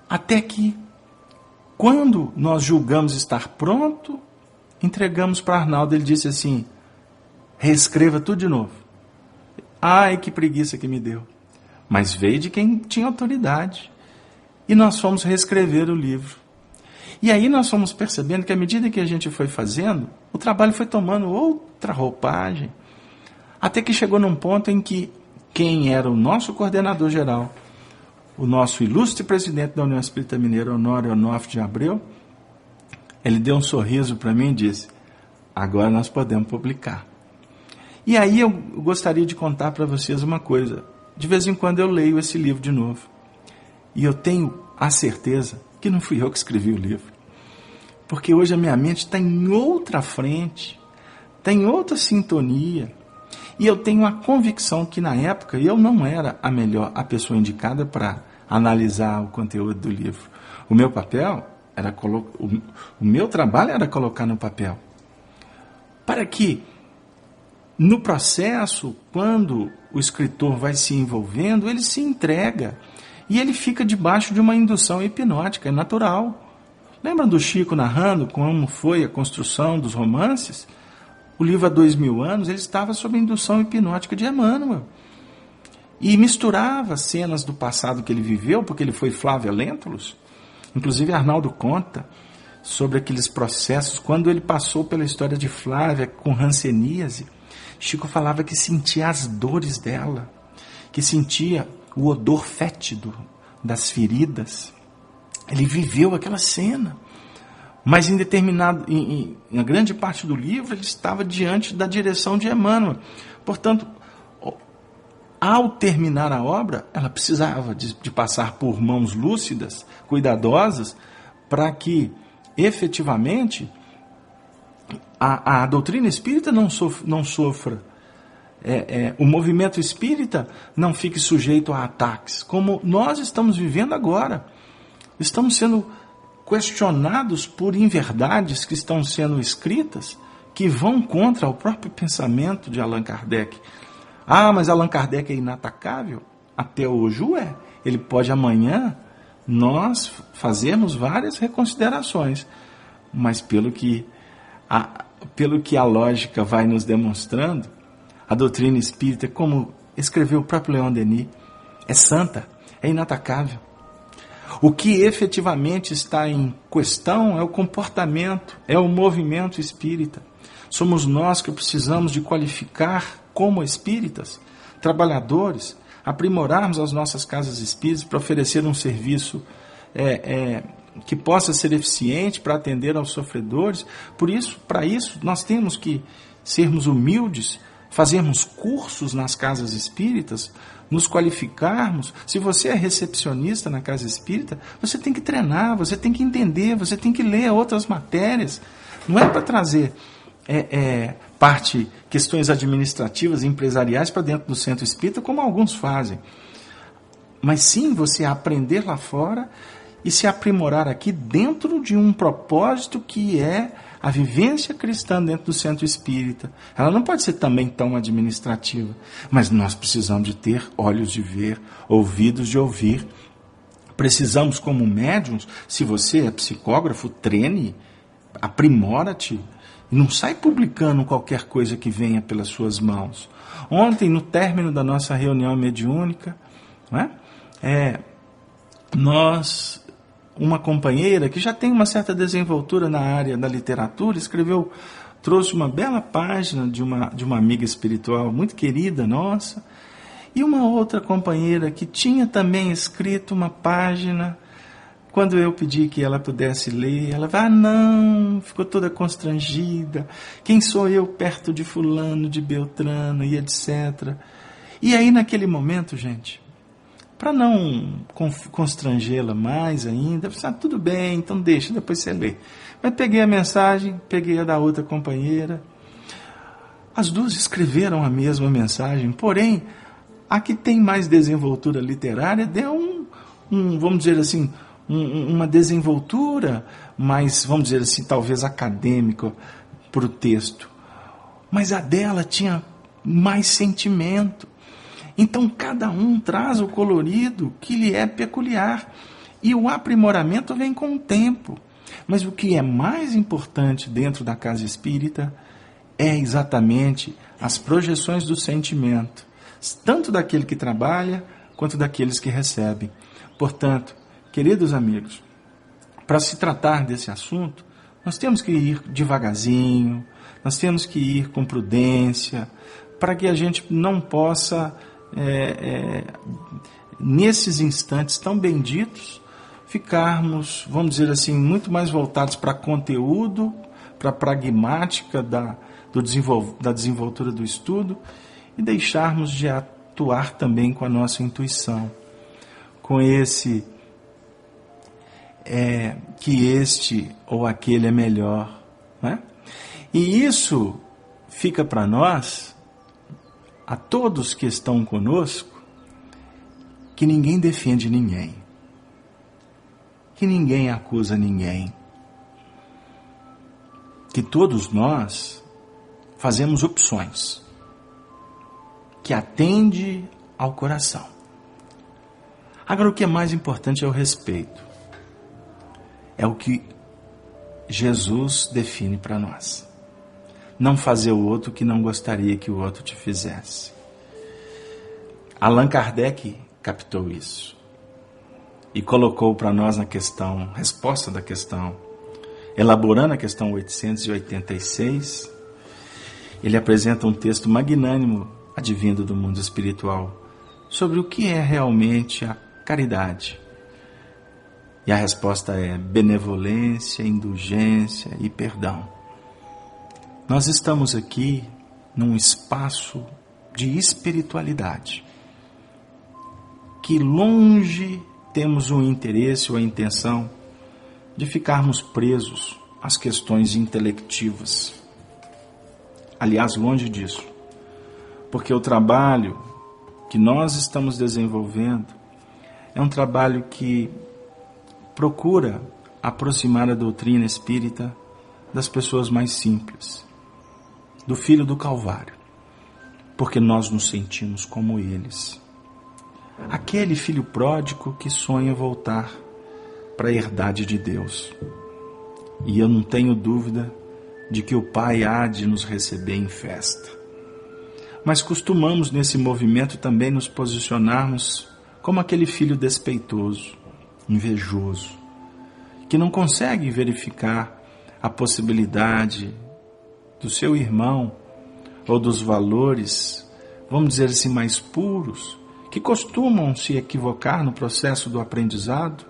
Até que, quando nós julgamos estar pronto, entregamos para Arnaldo, ele disse assim, reescreva tudo de novo. Ai, que preguiça que me deu. Mas veio de quem tinha autoridade. E nós fomos reescrever o livro. E aí nós fomos percebendo que à medida que a gente foi fazendo, o trabalho foi tomando outra roupagem. Até que chegou num ponto em que quem era o nosso coordenador geral, o nosso ilustre presidente da União Espírita Mineira, Honório Onofre de Abreu, ele deu um sorriso para mim e disse, agora nós podemos publicar. E aí eu gostaria de contar para vocês uma coisa. De vez em quando eu leio esse livro de novo. E eu tenho a certeza que não fui eu que escrevi o livro. Porque hoje a minha mente está em outra frente, está em outra sintonia. E eu tenho a convicção que na época eu não era a pessoa indicada para analisar o conteúdo do livro. O meu papel era o meu trabalho era colocar no papel. Para que no processo, quando o escritor vai se envolvendo, ele se entrega e ele fica debaixo de uma indução hipnótica, é natural. Lembra do Chico narrando como foi a construção dos romances? O livro há 2000 anos, ele estava sob a indução hipnótica de Emmanuel. E misturava cenas do passado que ele viveu, porque ele foi Flávio Lentulus. Inclusive Arnaldo conta sobre aqueles processos, quando ele passou pela história de Flávia com hanseníase. Chico falava que sentia as dores dela, que sentia o odor fétido das feridas. Ele viveu aquela cena. Mas em na grande parte do livro, ele estava diante da direção de Emmanuel. Portanto, ao terminar a obra, ela precisava de passar por mãos lúcidas, cuidadosas, para que, efetivamente, a doutrina espírita não sofra, o movimento espírita não fique sujeito a ataques, como nós estamos vivendo agora. Estamos sendo questionados por inverdades que estão sendo escritas, que vão contra o próprio pensamento de Allan Kardec. Ah, mas Allan Kardec é inatacável? Até hoje é. Ele pode amanhã nós fazermos várias reconsiderações, mas pelo que a lógica vai nos demonstrando, a doutrina espírita, como escreveu o próprio Leon Denis, é santa, é inatacável. O que efetivamente está em questão é o comportamento, é o movimento espírita. Somos nós que precisamos de qualificar como espíritas, trabalhadores, aprimorarmos as nossas casas espíritas para oferecer um serviço que possa ser eficiente para atender aos sofredores. Para isso, nós temos que sermos humildes, fazermos cursos nas casas espíritas, nos qualificarmos. Se você é recepcionista na casa espírita, você tem que treinar, você tem que entender, você tem que ler outras matérias. Não é para trazer questões administrativas e empresariais para dentro do centro espírita, como alguns fazem. Mas sim você aprender lá fora e se aprimorar aqui dentro de um propósito que é a vivência cristã dentro do centro espírita. Ela não pode ser também tão administrativa, mas nós precisamos de ter olhos de ver, ouvidos de ouvir. Precisamos, como médiuns, se você é psicógrafo, treine, aprimora-te, e não sai publicando qualquer coisa que venha pelas suas mãos. Ontem, no término da nossa reunião mediúnica, uma companheira que já tem uma certa desenvoltura na área da literatura, trouxe uma bela página de uma amiga espiritual muito querida nossa, e uma outra companheira que tinha também escrito uma página Quando eu pedi que ela pudesse ler, ela vai, não, ficou toda constrangida. Quem sou eu perto de fulano, de Beltrano e etc. E aí naquele momento, para não constrangê-la mais ainda, eu falei, tudo bem, então deixa, depois você lê. Mas peguei a mensagem, peguei a da outra companheira. As duas escreveram a mesma mensagem, porém, a que tem mais desenvoltura literária deu vamos dizer assim, uma desenvoltura mais, vamos dizer assim, talvez acadêmica para o texto. Mas a dela tinha mais sentimento. Então, cada um traz o colorido que lhe é peculiar. E o aprimoramento vem com o tempo. Mas o que é mais importante dentro da casa espírita é exatamente as projeções do sentimento, tanto daquele que trabalha, quanto daqueles que recebem. Portanto, queridos amigos, para se tratar desse assunto, nós temos que ir devagarzinho, nós temos que ir com prudência, para que a gente não possa, nesses instantes tão benditos, ficarmos, vamos dizer assim, muito mais voltados para conteúdo, para a pragmática da desenvoltura do estudo e deixarmos de atuar também com a nossa intuição, com que este ou aquele é melhor, né? E isso fica para nós, a todos que estão conosco, que ninguém defende ninguém, que ninguém acusa ninguém, que todos nós fazemos opções que atende ao coração. Agora, o que é mais importante é o respeito. É o que Jesus define para nós. Não fazer o outro que não gostaria que o outro te fizesse. Allan Kardec captou isso e colocou para nós na questão, resposta da questão, elaborando a questão 886, ele apresenta um texto magnânimo, advindo do mundo espiritual, sobre o que é realmente a caridade. E a resposta é benevolência, indulgência e perdão. Nós estamos aqui num espaço de espiritualidade, que longe temos o interesse ou a intenção de ficarmos presos às questões intelectivas. Aliás, longe disso, porque o trabalho que nós estamos desenvolvendo é um trabalho que procura aproximar a doutrina espírita das pessoas mais simples, do filho do Calvário, porque nós nos sentimos como eles. Aquele filho pródigo que sonha voltar para a herdade de Deus. E eu não tenho dúvida de que o Pai há de nos receber em festa. Mas costumamos nesse movimento também nos posicionarmos como aquele filho despeitoso, invejoso, que não consegue verificar a possibilidade do seu irmão ou dos valores, vamos dizer assim, mais puros, que costumam se equivocar no processo do aprendizado,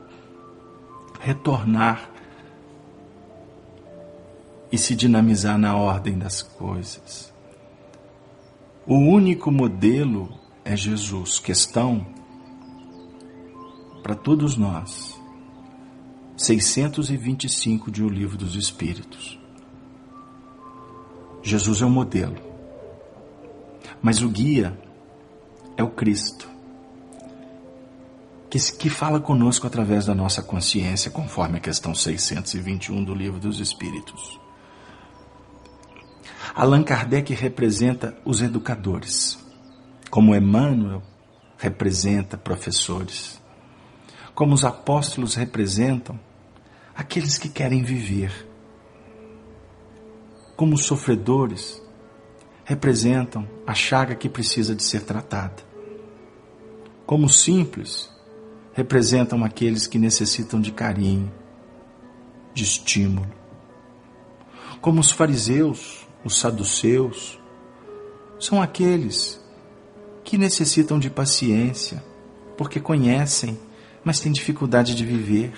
retornar e se dinamizar na ordem das coisas. O único modelo é Jesus. Questão para todos nós, 625 de O Livro dos Espíritos. Jesus é o modelo, mas o guia é o Cristo, que fala conosco através da nossa consciência, conforme a questão 621 do Livro dos Espíritos. Allan Kardec representa os educadores, como Emmanuel representa professores, como os apóstolos representam aqueles que querem viver, como os sofredores representam a chaga que precisa de ser tratada, como os simples representam aqueles que necessitam de carinho, de estímulo, como os fariseus, os saduceus, são aqueles que necessitam de paciência, porque conhecem, mas têm dificuldade de viver.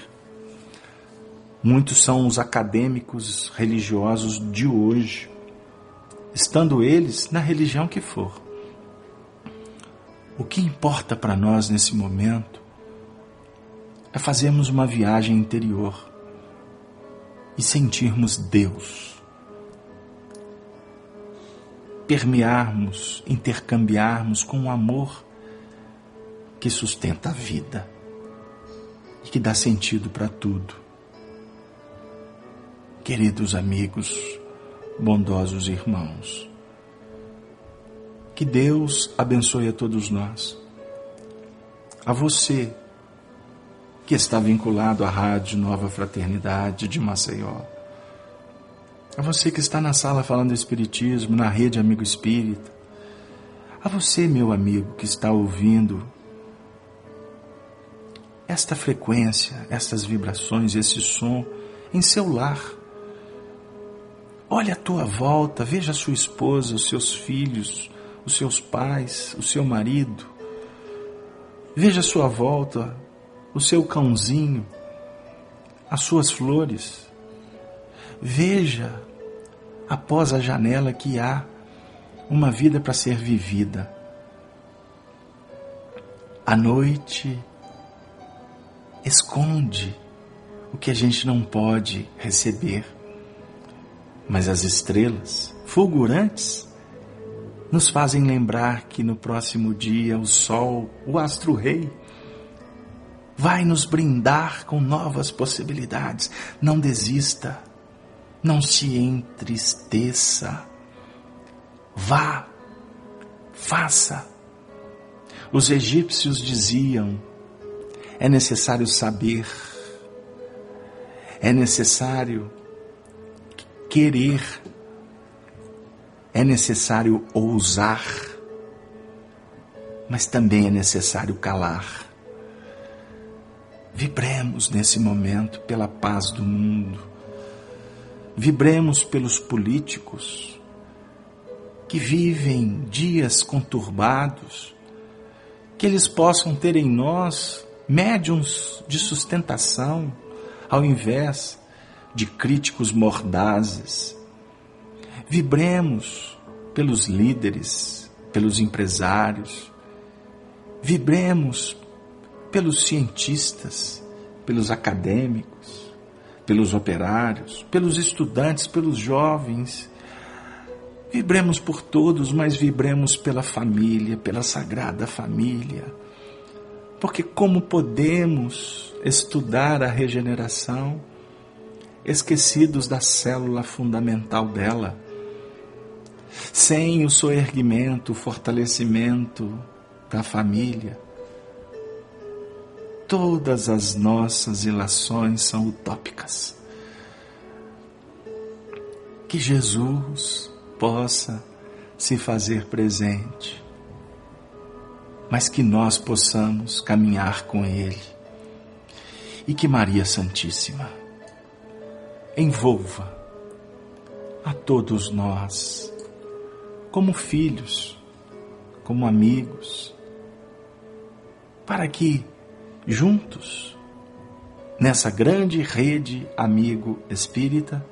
Muitos são os acadêmicos religiosos de hoje, estando eles na religião que for. O que importa para nós nesse momento é fazermos uma viagem interior e sentirmos Deus. Permearmos, intercambiarmos com o amor que sustenta a vida e que dá sentido para tudo. Queridos amigos, bondosos irmãos, que Deus abençoe a todos nós. A você que está vinculado à Rádio Nova Fraternidade de Maceió. A você que está na sala falando do Espiritismo, na Rede Amigo Espírita. A você, meu amigo, que está ouvindo esta frequência, estas vibrações, esse som em seu lar. Olha à tua volta, veja a sua esposa, os seus filhos, os seus pais, o seu marido. Veja à sua volta o seu cãozinho, as suas flores. Veja, após a janela, que há uma vida para ser vivida. A noite esconde o que a gente não pode receber, mas as estrelas fulgurantes nos fazem lembrar que no próximo dia o sol, o astro-rei, vai nos brindar com novas possibilidades. Não desista, não se entristeça. Vá, faça. Os egípcios diziam: é necessário saber, é necessário querer, é necessário ousar, mas também é necessário calar. Vibremos nesse momento pela paz do mundo. Vibremos pelos políticos que vivem dias conturbados, que eles possam ter em nós médiuns de sustentação, ao invés de críticos mordazes. Vibremos pelos líderes, pelos empresários. Vibremos pelos cientistas, pelos acadêmicos, pelos operários, pelos estudantes, pelos jovens. Vibremos por todos, mas vibremos pela família, pela Sagrada Família. Porque como podemos estudar a regeneração esquecidos da célula fundamental dela, sem o soerguimento, o fortalecimento da família? Todas as nossas ilações são utópicas. Que Jesus possa se fazer presente, mas que nós possamos caminhar com Ele. E que Maria Santíssima envolva a todos nós, como filhos, como amigos, para que juntos, nessa grande rede amigo espírita,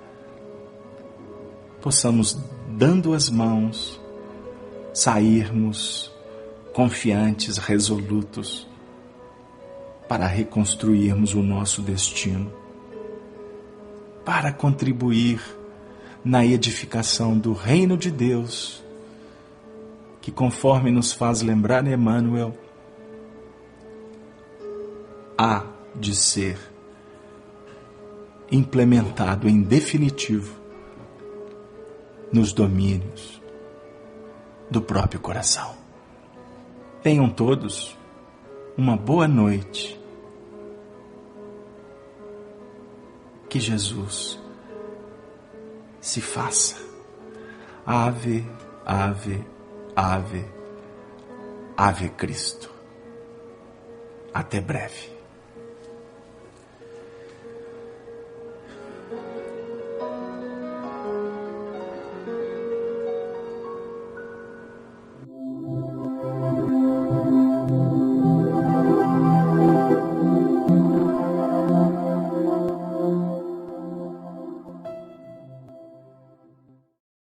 possamos, dando as mãos, sairmos confiantes, resolutos, para reconstruirmos o nosso destino, para contribuir na edificação do reino de Deus, que, conforme nos faz lembrar Emmanuel, há de ser implementado em definitivo nos domínios do próprio coração. Tenham todos uma boa noite. Que Jesus se faça. Ave, ave, ave, ave Cristo. Até breve.